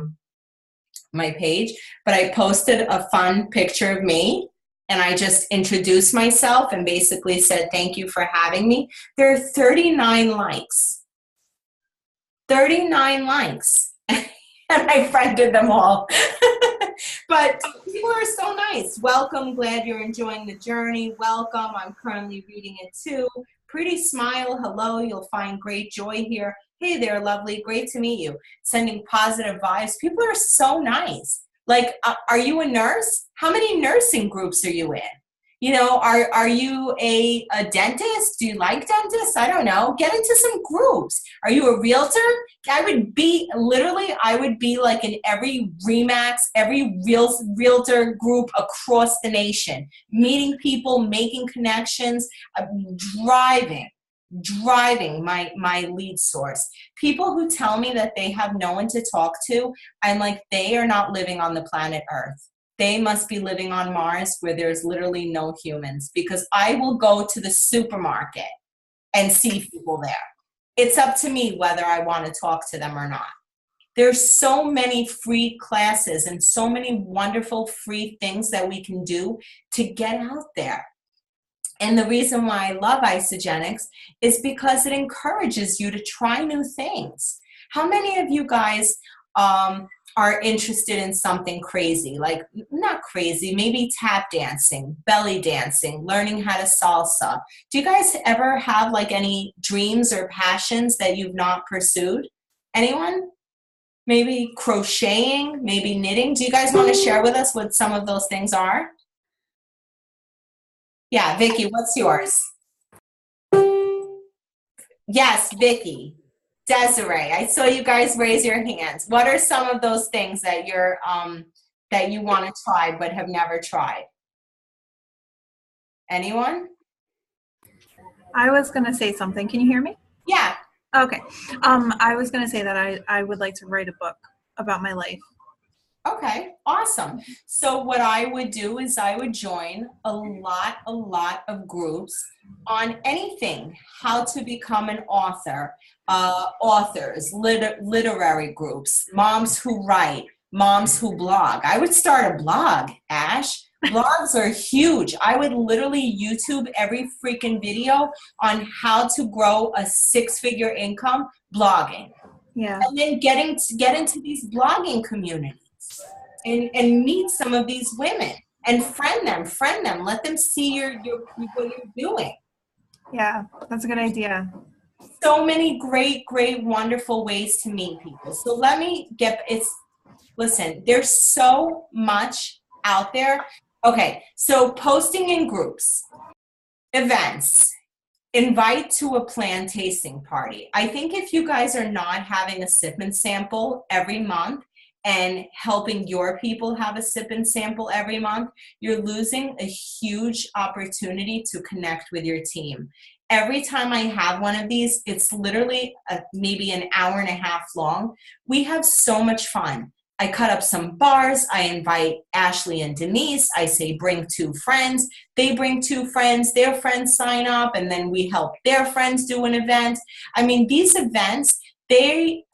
my page, but I posted a fun picture of me and I just introduced myself and basically said, thank you for having me. There are 39 likes. 39 likes. And I friended them all. But people are so nice. Welcome. Glad you're enjoying the journey. Welcome. I'm currently reading it too. Pretty smile. Hello. You'll find great joy here. Hey there, lovely. Great to meet you. Sending positive vibes. People are so nice. Like, are you a nurse? How many nursing groups are you in? You know, are you a dentist? Do you like dentists? I don't know. Get into some groups. Are you a realtor? I would be like in every RE/MAX, every realtor group across the nation, meeting people, making connections, driving my lead source. People who tell me that they have no one to talk to, I'm like, they are not living on the planet Earth. They must be living on Mars where there's literally no humans, because I will go to the supermarket and see people there. It's up to me whether I want to talk to them or not. There's so many free classes and so many wonderful free things that we can do to get out there. And the reason why I love Isagenix is because it encourages you to try new things. How many of you guys are interested in something crazy? Like, not crazy, maybe tap dancing, belly dancing, learning how to salsa. Do you guys ever have like any dreams or passions that you've not pursued? Anyone? Maybe crocheting, maybe knitting. Do you guys want to share with us what some of those things are? Yeah, Vicky, what's yours? Yes, Vicky. Desiree, I saw you guys raise your hands. What are some of those things that you're that you want to try but have never tried? Anyone? I was going to say something. Can you hear me? Yeah. Okay. I was going to say that I would like to write a book about my life. Okay, awesome. So what I would do is I would join a lot of groups on anything, how to become an author, authors, literary groups, moms who write, moms who blog. I would start a blog, Ash. Blogs are huge. I would literally YouTube every freaking video on how to grow a 6-figure income blogging. Yeah. And then get into these blogging communities. And meet some of these women and friend them, let them see what you're doing. Yeah, that's a good idea. So many great, wonderful ways to meet people. So listen, there's so much out there. Okay, so posting in groups, events, invite to a planned tasting party. I think if you guys are not having a sip and sample every month, and helping your people have a sip and sample every month, you're losing a huge opportunity to connect with your team. Every time I have one of these, it's literally maybe an hour and a half long. We have so much fun. I cut up some bars. I invite Ashley and Denise. I say, bring 2 friends. They bring 2 friends. Their friends sign up, and then we help their friends do an event. I mean, these events, they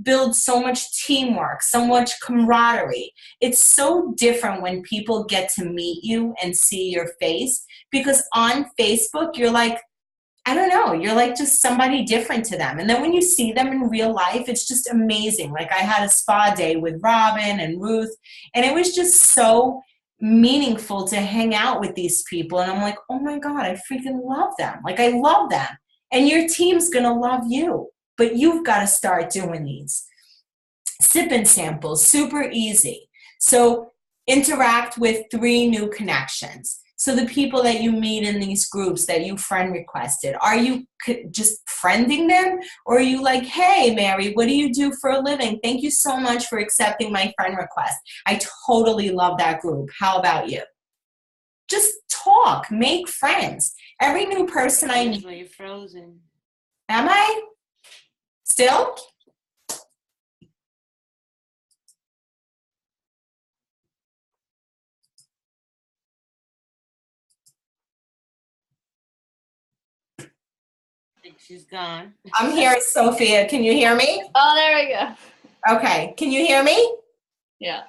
build so much teamwork, so much camaraderie. It's so different when people get to meet you and see your face, because on Facebook, you're like, I don't know, you're like just somebody different to them. And then when you see them in real life, it's just amazing. Like, I had a spa day with Robin and Ruth, and it was just so meaningful to hang out with these people. And I'm like, oh my God, I freaking love them. Like, I love them. And your team's gonna love you. But you've got to start doing these. Sip and samples, super easy. So interact with 3 new connections. So the people that you meet in these groups that you friend requested, are you just friending them? Or are you like, hey, Mary, what do you do for a living? Thank you so much for accepting my friend request. I totally love that group. How about you? Just talk, make friends. Every new person I meet. You're frozen. Am I? Still? I think she's gone. I'm here, Sophia. Can you hear me? Oh, there we go. Okay. Can you hear me? Yeah.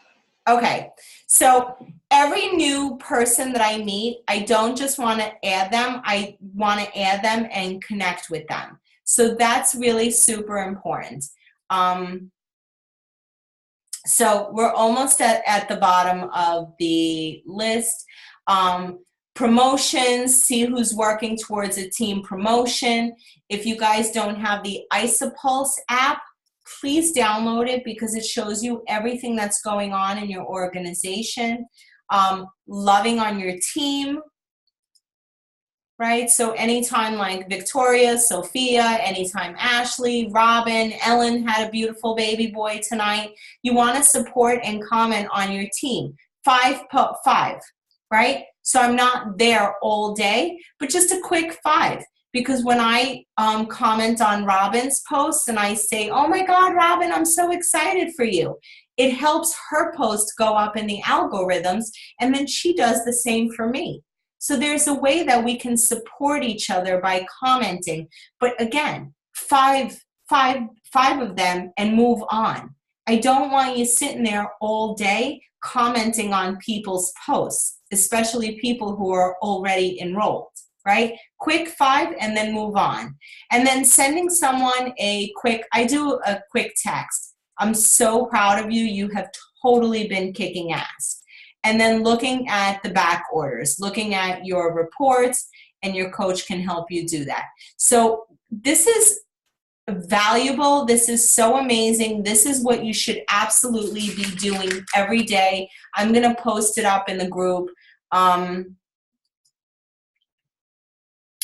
Okay. So every new person that I meet, I don't just want to add them. I want to add them and connect with them. So that's really super important. So we're almost at the bottom of the list. Promotions, see who's working towards a team promotion. If you guys don't have the Isopulse app, please download it because it shows you everything that's going on in your organization. Loving on your team, right? So anytime like Victoria, Sophia, anytime Ashley, Robin, Ellen had a beautiful baby boy tonight, you want to support and comment on your team. Five, right? So I'm not there all day, but just a quick 5. Because when I comment on Robin's posts and I say, oh my God, Robin, I'm so excited for you, it helps her post go up in the algorithms, and then she does the same for me. So there's a way that we can support each other by commenting. But again, five of them and move on. I don't want you sitting there all day commenting on people's posts, especially people who are already enrolled, right? Quick 5 and then move on. And then sending someone I do a quick text. I'm so proud of you. You have totally been kicking ass. And then looking at the back orders, looking at your reports, and your coach can help you do that. So this is valuable. This is so amazing. This is what you should absolutely be doing every day. I'm going to post it up in the group.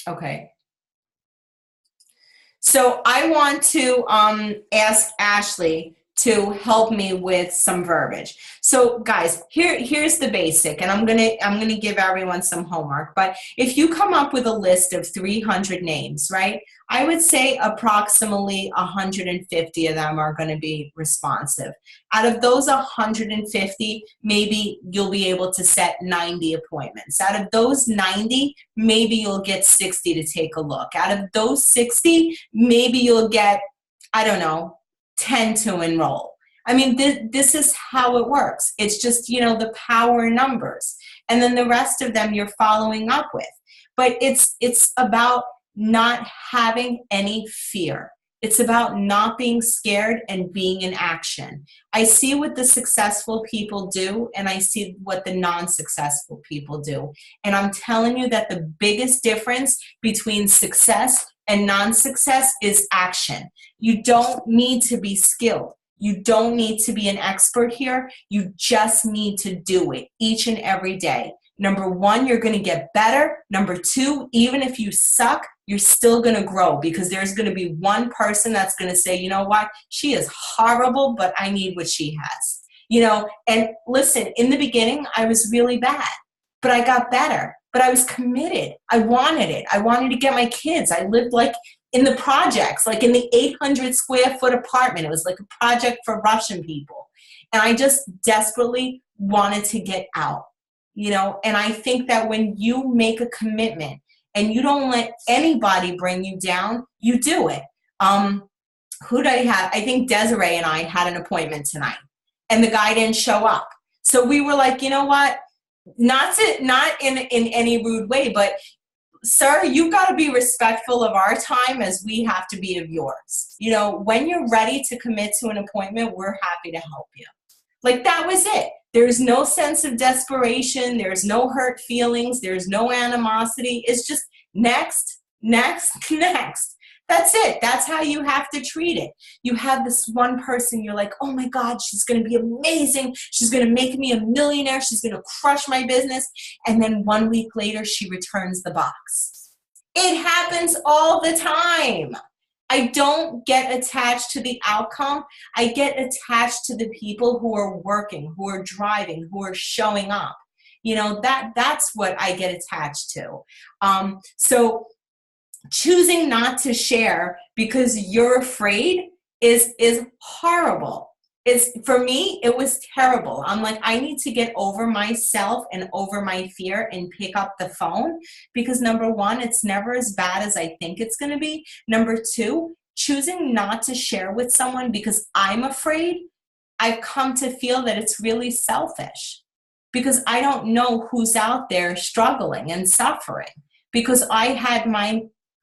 Okay. So I want to ask Ashley to help me with some verbiage. So guys, here's the basic, and I'm gonna give everyone some homework. But if you come up with a list of 300 names, right? I would say approximately 150 of them are going to be responsive. Out of those 150, maybe you'll be able to set 90 appointments. Out of those 90, maybe you'll get 60 to take a look. Out of those 60, maybe you'll get, I don't know, 10 to enroll. I mean, this is how it works. It's just, the power in numbers. And then the rest of them you're following up with. But it's about not having any fear. It's about not being scared and being in action. I see what the successful people do, and I see what the non-successful people do. And I'm telling you that the biggest difference between success and non-success is action. You don't need to be skilled. You don't need to be an expert here. You just need to do it each and every day. Number 1, you're going to get better. Number 2, even if you suck, you're still going to grow, because there's going to be one person that's going to say, you know what, she is horrible, but I need what she has. And listen, in the beginning, I was really bad, but I got better. But I was committed. I wanted it. I wanted to get my kids. I lived like in the projects, like in the 800 square foot apartment. It was like a project for Russian people. And I just desperately wanted to get out, and I think that when you make a commitment and you don't let anybody bring you down, you do it. Who did I have? I think Desiree and I had an appointment tonight, and the guy didn't show up. So we were like, you know what? Not in any rude way, but sir, you've got to be respectful of our time as we have to be of yours. When you're ready to commit to an appointment, we're happy to help you. Like, that was it. There's no sense of desperation. There's no hurt feelings. There's no animosity. It's just next, next, next. That's it. That's how you have to treat it. You have this one person, you're like, oh my God, she's going to be amazing. She's going to make me a millionaire. She's going to crush my business. And then 1 week later, she returns the box. It happens all the time. I don't get attached to the outcome. I get attached to the people who are working, who are driving, who are showing up. You know, that's what I get attached to. So choosing not to share because you're afraid is horrible. For me, it was terrible. I'm like, I need to get over myself and over my fear and pick up the phone because number one, it's never as bad as I think it's going to be. Number two, choosing not to share with someone because I'm afraid, I've come to feel that it's really selfish because I don't know who's out there struggling and suffering because I had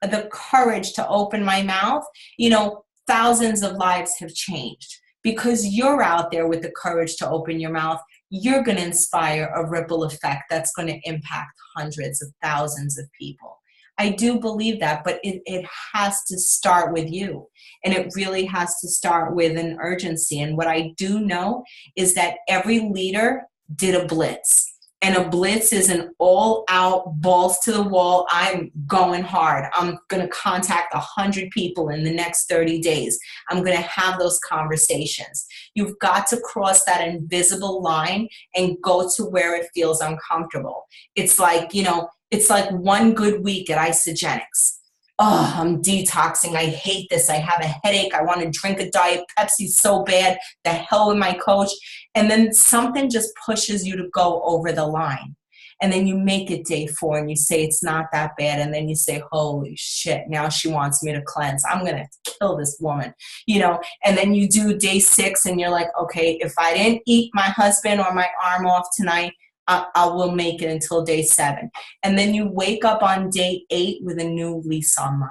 the courage to open my mouth. You know, thousands of lives have changed. Because you're out there with the courage to open your mouth, you're going to inspire a ripple effect that's going to impact hundreds of thousands of people. I do believe that, but it has to start with you. And it really has to start with an urgency. And what I do know is that every leader did a blitz. And a blitz is an all-out, balls to the wall, I'm going hard. I'm going to contact 100 people in the next 30 days. I'm going to have those conversations. You've got to cross that invisible line and go to where it feels uncomfortable. It's like, you know, it's like one good week at Isagenix. Oh, I'm detoxing. I hate this. I have a headache. I want to drink a Diet Pepsi so bad. The hell with my coach. And then something just pushes you to go over the line. And then you make it day 4 and you say it's not that bad. And then you say, holy shit, now she wants me to cleanse. I'm going to kill this woman, you know. And then you do day 6 and you're like, okay, if I didn't eat my husband or my arm off tonight, I will make it until day 7. And then you wake up on day 8 with a new lease on life,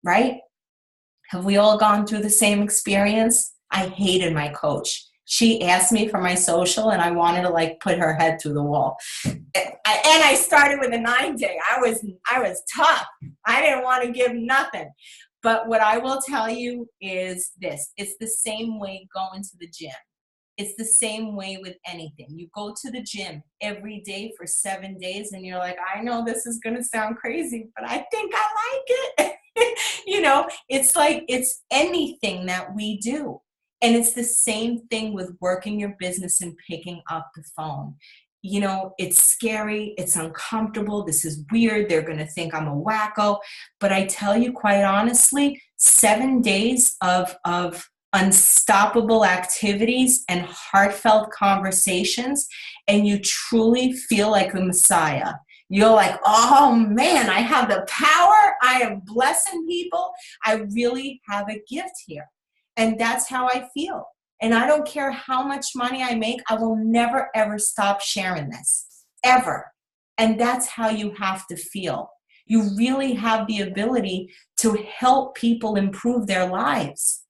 right? Have we all gone through the same experience? I hated my coach. She asked me for my social and I wanted to like put her head through the wall. And I started with a 9-day. I was tough. I didn't want to give nothing. But what I will tell you is this. It's the same way going to the gym. It's the same way with anything. You go to the gym every day for 7 days and you're like, I know this is going to sound crazy, but I think I like it. You know, it's like, it's anything that we do. And it's the same thing with working your business and picking up the phone. You know, it's scary. It's uncomfortable. This is weird. They're going to think I'm a wacko. But I tell you quite honestly, 7 days of unstoppable activities and heartfelt conversations, and you truly feel like the Messiah. You're like, oh man, I have the power. I am blessing people. I really have a gift here. And that's how I feel. And I don't care how much money I make. I will never, ever stop sharing this, ever. And that's how you have to feel. You really have the ability to help people improve their lives.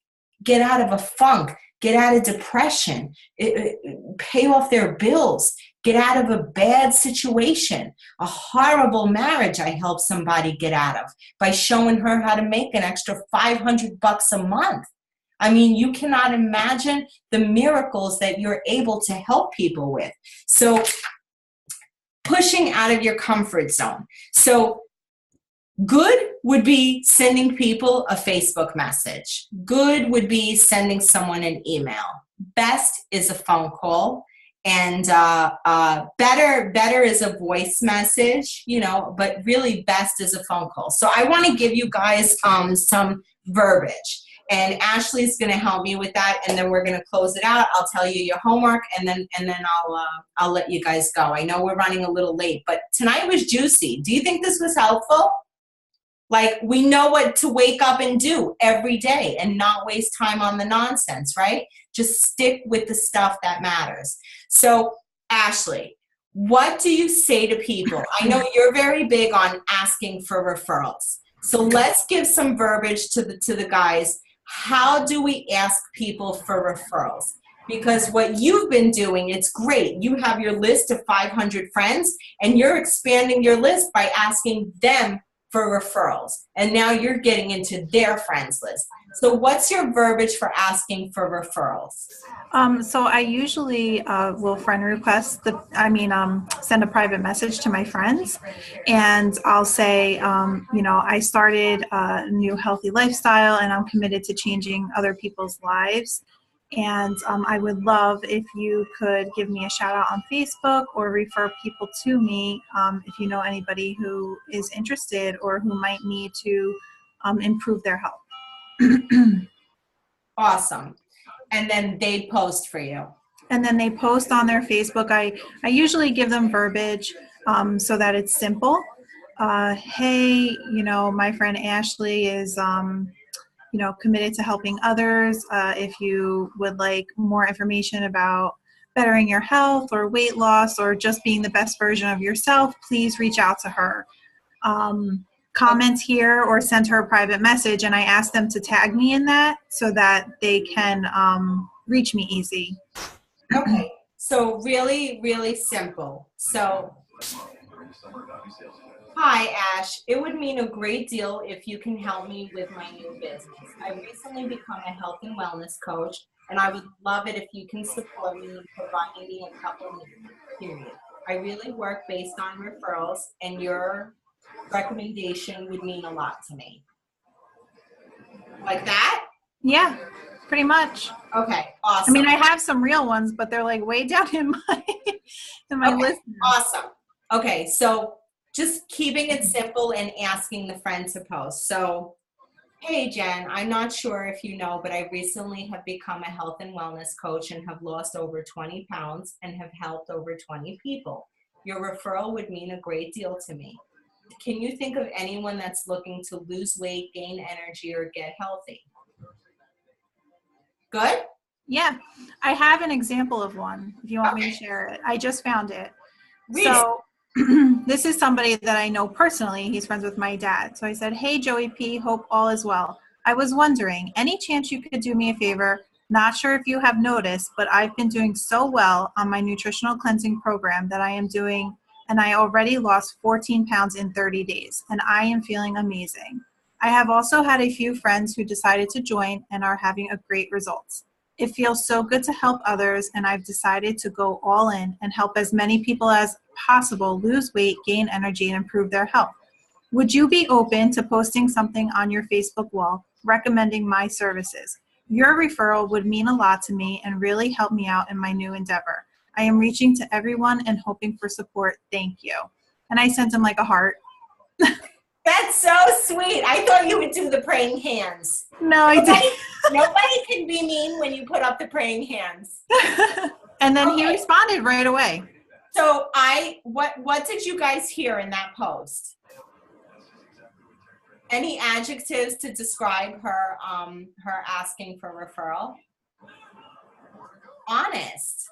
Get out of a funk, get out of depression, pay off their bills, get out of a bad situation, a horrible marriage I helped somebody get out of by showing her how to make an extra $500 a month. I mean, you cannot imagine the miracles that you're able to help people with. So pushing out of your comfort zone. So good would be sending people a Facebook message. Good would be sending someone an email. Best is a phone call. And better is a voice message, you know, but really best is a phone call. So I want to give you guys some verbiage. And Ashley's going to help me with that, and then we're going to close it out. I'll tell you your homework, and then I'll let you guys go. I know we're running a little late, but tonight was juicy. Do you think this was helpful? Like, we know what to wake up and do every day and not waste time on the nonsense, right? Just stick with the stuff that matters. So, Ashley, what do you say to people? I know you're very big on asking for referrals. So let's give some verbiage to the guys. How do we ask people for referrals? Because what you've been doing, it's great. You have your list of 500 friends, and you're expanding your list by asking them for referrals. And now you're getting into their friends list. So what's your verbiage for asking for referrals? So I usually will friend request send a private message to my friends, and I'll say, I started a new healthy lifestyle, and I'm committed to changing other people's lives. And I would love if you could give me a shout out on Facebook or refer people to me if you know anybody who is interested or who might need to improve their health. Awesome. And then they post for you. And then they post on their Facebook. I usually give them verbiage so that it's simple. Hey, my friend Ashley is, committed to helping others. If you would like more information about bettering your health or weight loss or just being the best version of yourself, please reach out to her. Comment here or send her a private message, and I ask them to tag me in that so that they can reach me easy. Okay, so really, really simple. So, hi Ash, it would mean a great deal if you can help me with my new business. I recently become a health and wellness coach, and I would love it if you can support me in providing me a couple of minutes, period. I really work based on referrals, and your recommendation would mean a lot to me. Like that? Yeah, pretty much. Okay, awesome. I have some real ones, but they're like way down in my list. Awesome. Okay, so just keeping it simple and asking the friend to post. So, hey Jen, I'm not sure if you know, but I recently have become a health and wellness coach and have lost over 20 pounds and have helped over 20 people. Your referral would mean a great deal to me. Can you think of anyone that's looking to lose weight, gain energy, or get healthy? Good? Yeah, I have an example of one if you want me to share it. I just found it. Read So this is somebody that I know personally. He's friends with my dad. So I said, hey, Joey P., hope all is well. I was wondering, any chance you could do me a favor? Not sure if you have noticed, but I've been doing so well on my nutritional cleansing program that I am doing, and I already lost 14 pounds in 30 days, and I am feeling amazing. I have also had a few friends who decided to join and are having a great results. It feels so good to help others, and I've decided to go all in and help as many people as possible lose weight, gain energy, and improve their health. Would you be open to posting something on your Facebook wall recommending my services? Your referral would mean a lot to me and really help me out in my new endeavor. I am reaching to everyone and hoping for support. Thank you. And I sent him like a heart. That's so sweet. I thought you would do the praying hands. No, I didn't. Nobody can be mean when you put up the praying hands. And then he responded right away. So what did you guys hear in that post? Any adjectives to describe her asking for referral? Honest.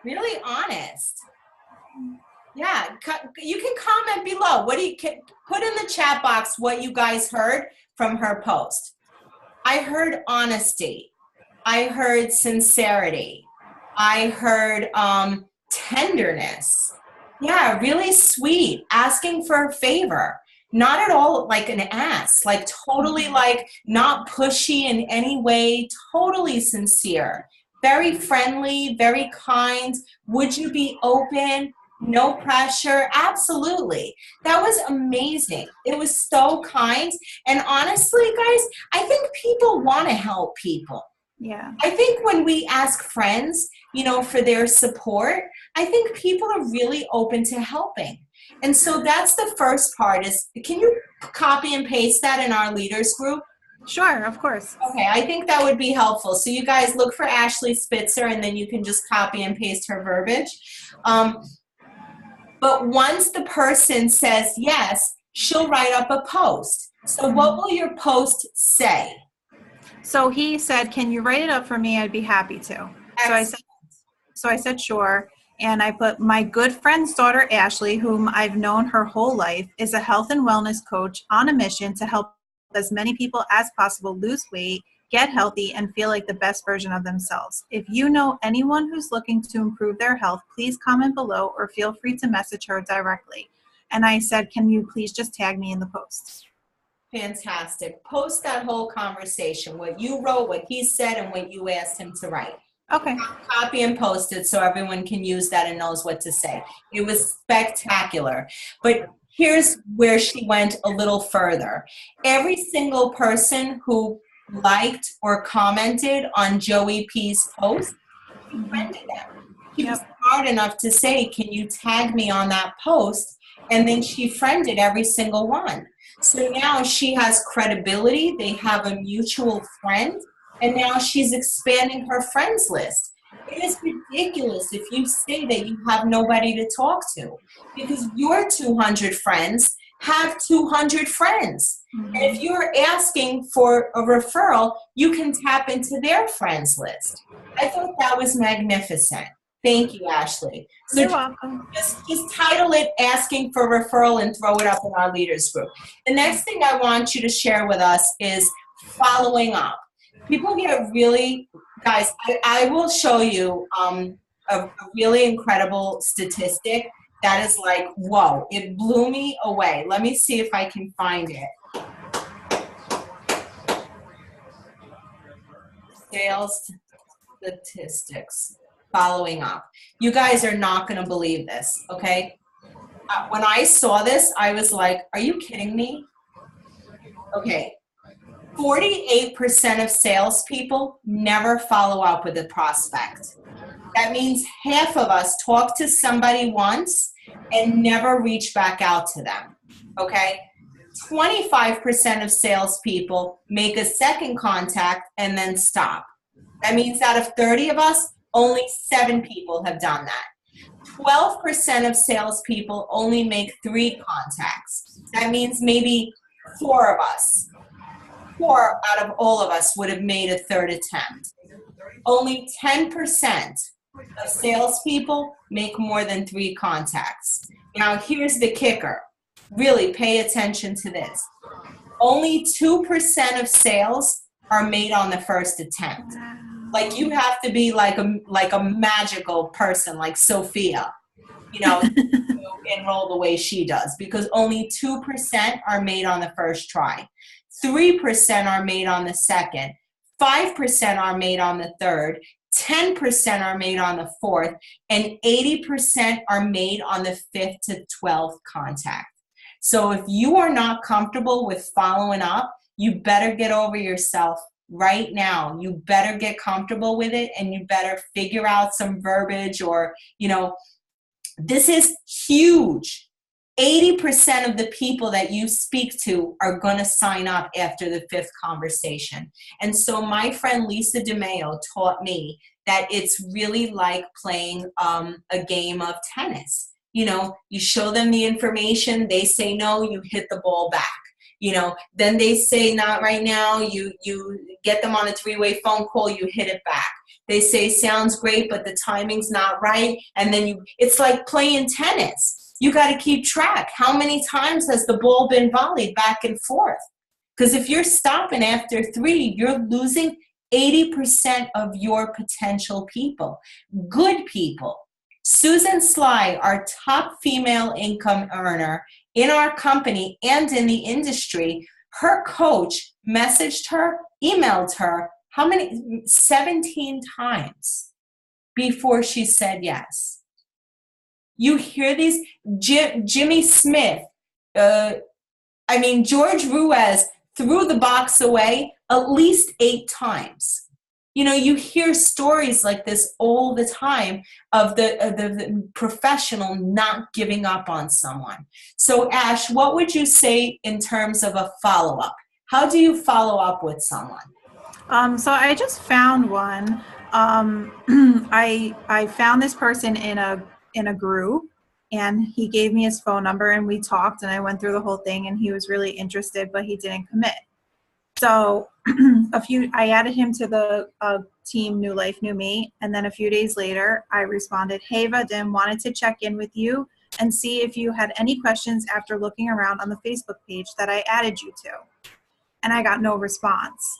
Really honest. Yeah, you can comment below. Put in the chat box what you guys heard from her post. I heard honesty. I heard sincerity. I heard tenderness. Yeah, really sweet. Asking for a favor. Not at all like an ass. Like totally like not pushy in any way. Totally sincere. Very friendly, very kind. Would you be open? No pressure. Absolutely. That was amazing. It was so kind. And honestly, guys, I think people want to help people. Yeah. I think when we ask friends, for their support, I think people are really open to helping. And so that's the first part is, can you copy and paste that in our leaders group? Sure, of course. Okay, I think that would be helpful. So you guys look for Ashley Spitzer and then you can just copy and paste her verbiage. But once the person says yes, she'll write up a post. So what will your post say? So he said, can you write it up for me? I'd be happy to. So I said, sure. And I put, my good friend's daughter, Ashley, whom I've known her whole life, is a health and wellness coach on a mission to help as many people as possible lose weight, get healthy, and feel like the best version of themselves. If you know anyone who's looking to improve their health, please comment below or feel free to message her directly. And I said, can you please just tag me in the post? Fantastic. Post that whole conversation, what you wrote, what he said, and what you asked him to write. Okay. Copy and post it so everyone can use that and knows what to say. It was spectacular. But here's where she went a little further. Every single person who liked or commented on Joey P's post, she friended them. She was smart enough to say, can you tag me on that post? And then she friended every single one. So now she has credibility. They have a mutual friend. And now she's expanding her friends list. It is ridiculous if you say that you have nobody to talk to, because your 200 friends have 200 friends. And if you're asking for a referral, you can tap into their friends list. I thought that was magnificent. Thank you, Ashley. So You're welcome. just title it Asking for Referral and throw it up in our leaders group. The next thing I want you to share with us is following up. People get really, guys, I will show you a really incredible statistic that is like, whoa, it blew me away. Let me see if I can find it. Sales statistics, following up. You guys are not going to believe this, okay? When I saw this, I was like, are you kidding me? Okay. 48% of salespeople never follow up with a prospect. That means half of us talk to somebody once and never reach back out to them, okay? 25% of salespeople make a second contact and then stop. That means out of 30 of us, only 7 people have done that. 12% of salespeople only make 3 contacts. That means maybe 4 of us. 4 out of all of us would have made a third attempt. Only 10% of salespeople make more than 3 contacts. Now, here's the kicker. Really pay attention to this. Only 2% of sales are made on the first attempt. Like, you have to be like a magical person, like Sophia, you know, to enroll the way she does, because only 2% are made on the first try. 3% are made on the second, 5% are made on the third, 10% are made on the fourth, and 80% are made on the 5th to 12th contact. So if you are not comfortable with following up, you better get over yourself right now. You better get comfortable with it, and you better figure out some verbiage, or, you know, this is huge. 80% of the people that you speak to are going to sign up after the 5th conversation. And so my friend Lisa DeMeo taught me that it's really like playing a game of tennis. You know, you show them the information, they say no, you hit the ball back. You know, then they say not right now, you get them on a 3-way phone call, you hit it back. They say sounds great, but the timing's not right. And then it's like playing tennis. You got to keep track. How many times has the ball been volleyed back and forth? Because if you're stopping after 3, you're losing 80% of your potential people, good people. Susan Sly, our top female income earner in our company and in the industry, her coach messaged her, emailed her, 17 times before she said yes. You hear these, Jimmy Smith, George Ruiz threw the box away at least 8 times. You know, you hear stories like this all the time of the professional not giving up on someone. So Ash, what would you say in terms of a follow-up? How do you follow up with someone? So I just found one. I found this person in a group, and he gave me his phone number, and we talked, and I went through the whole thing, and he was really interested, but he didn't commit. So I added him to the team New Life, New Me, and then a few days later, I responded, "Hey, Vadim, wanted to check in with you and see if you had any questions after looking around on the Facebook page that I added you to." And I got no response.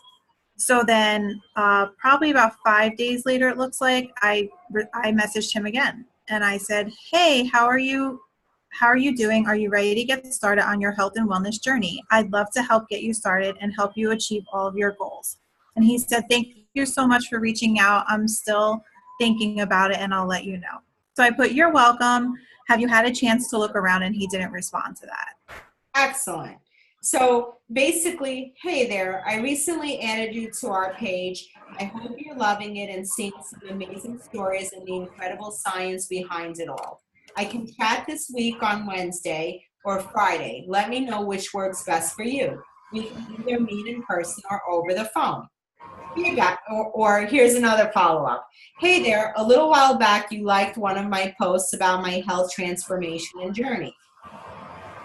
So then probably about 5 days later, it looks like, I messaged him again. And I said, "Hey, how are you How are you doing? Are you ready to get started on your health and wellness journey? I'd love to help get you started and help you achieve all of your goals. And he said, thank you so much for reaching out. I'm still thinking about it and I'll let you know. So I put, you're welcome. Have you had a chance to look around? And he didn't respond to that. Excellent. So basically, hey there, I recently added you to our page. I hope you're loving it and seeing some amazing stories and the incredible science behind it all. I can chat this week on Wednesday or Friday. Let me know which works best for you. We can either meet in person or over the phone. Here you go. Or here's another follow-up. Hey there, a little while back you liked one of my posts about my health transformation and journey.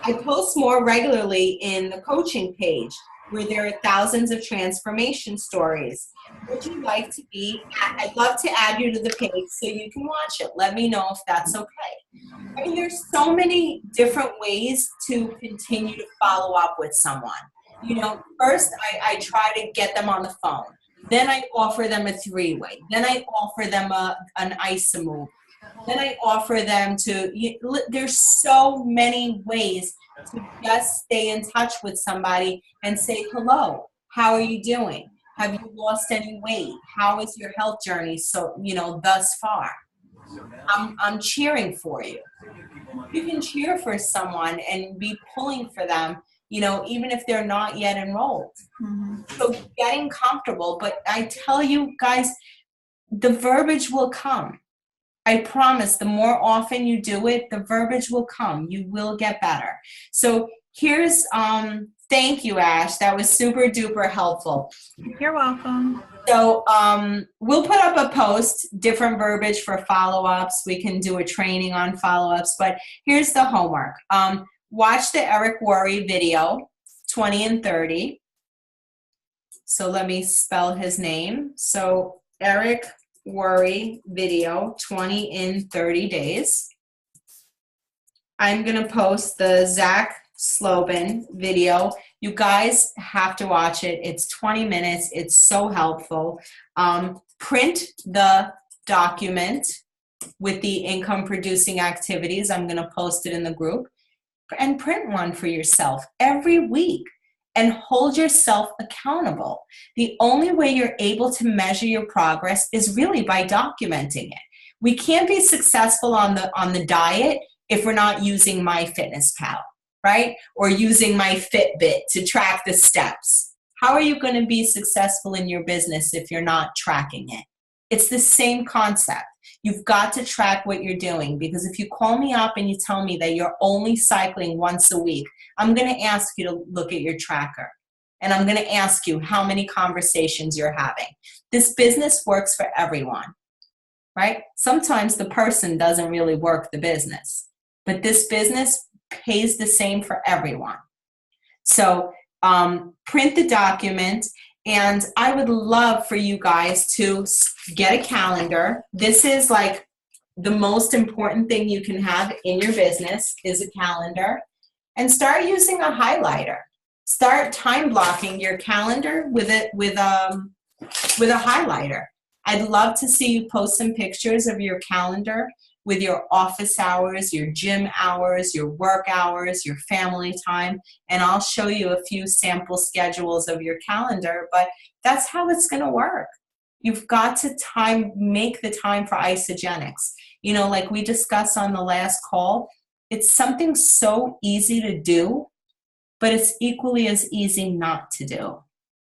I post more regularly in the coaching page where there are thousands of transformation stories. Would you like to be? I'd love to add you to the page so you can watch it. Let me know if that's okay. I mean, there's so many different ways to continue to follow up with someone. You know, first I try to get them on the phone. Then I offer them a three-way. Then I offer them an ISA move. Then I offer them there's so many ways to just stay in touch with somebody and say, hello, how are you doing? Have you lost any weight? How is your health journey thus far? I'm cheering for you. You can cheer for someone and be pulling for them, even if they're not yet enrolled. Mm-hmm. So getting comfortable, but I tell you guys, the verbiage will come. I promise, the more often you do it, the verbiage will come. You will get better. So here's, thank you, Ash. That was super duper helpful. You're welcome. So we'll put up a post, different verbiage for follow-ups. We can do a training on follow-ups, but here's the homework. Watch the Eric Worre video, 20 and 30. So let me spell his name. So Eric Worre video, 20 in 30 days. I'm going to post the Zach Slobin video. You guys have to watch it. It's 20 minutes. It's so helpful. Print the document with the income producing activities. I'm going to post it in the group. And print one for yourself every week and hold yourself accountable. The only way you're able to measure your progress is really by documenting it. We can't be successful on the diet if we're not using MyFitnessPal, right? Or using my Fitbit to track the steps. How are you going to be successful in your business if you're not tracking it? It's the same concept. You've got to track what you're doing, because if you call me up and you tell me that you're only cycling once a week, I'm going to ask you to look at your tracker. And I'm going to ask you how many conversations you're having. This business works for everyone, right? Sometimes the person doesn't really work the business, but this business pays the same for everyone. So print the document. And I would love for you guys to get a calendar. This is like the most important thing you can have in your business is a calendar. And start using a highlighter. Start time blocking your calendar with a highlighter. I'd love to see you post some pictures of your calendar with your office hours, your gym hours, your work hours, your family time, and I'll show you a few sample schedules of your calendar, but that's how it's going to work. You've got to make the time for Isagenix. Like we discussed on the last call, it's something so easy to do, but it's equally as easy not to do,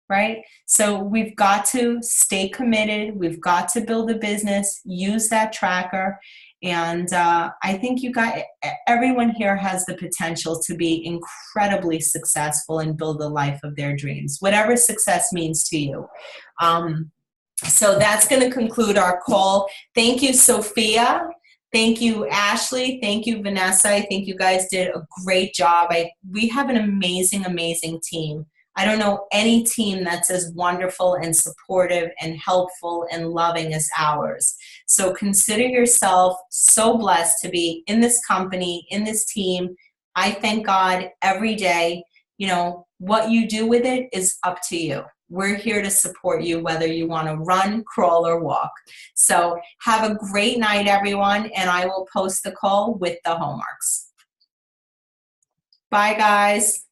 right? So we've got to stay committed. We've got to build a business, use that tracker. And I think everyone here has the potential to be incredibly successful and build the life of their dreams, whatever success means to you. So that's going to conclude our call. Thank you, Sophia. Thank you, Ashley. Thank you, Vanessa. I think you guys did a great job. We have an amazing, amazing team. I don't know any team that's as wonderful and supportive and helpful and loving as ours. So consider yourself so blessed to be in this company, in this team. I thank God every day. What you do with it is up to you. We're here to support you, whether you want to run, crawl, or walk. So have a great night, everyone, and I will post the call with the homeworks. Bye, guys.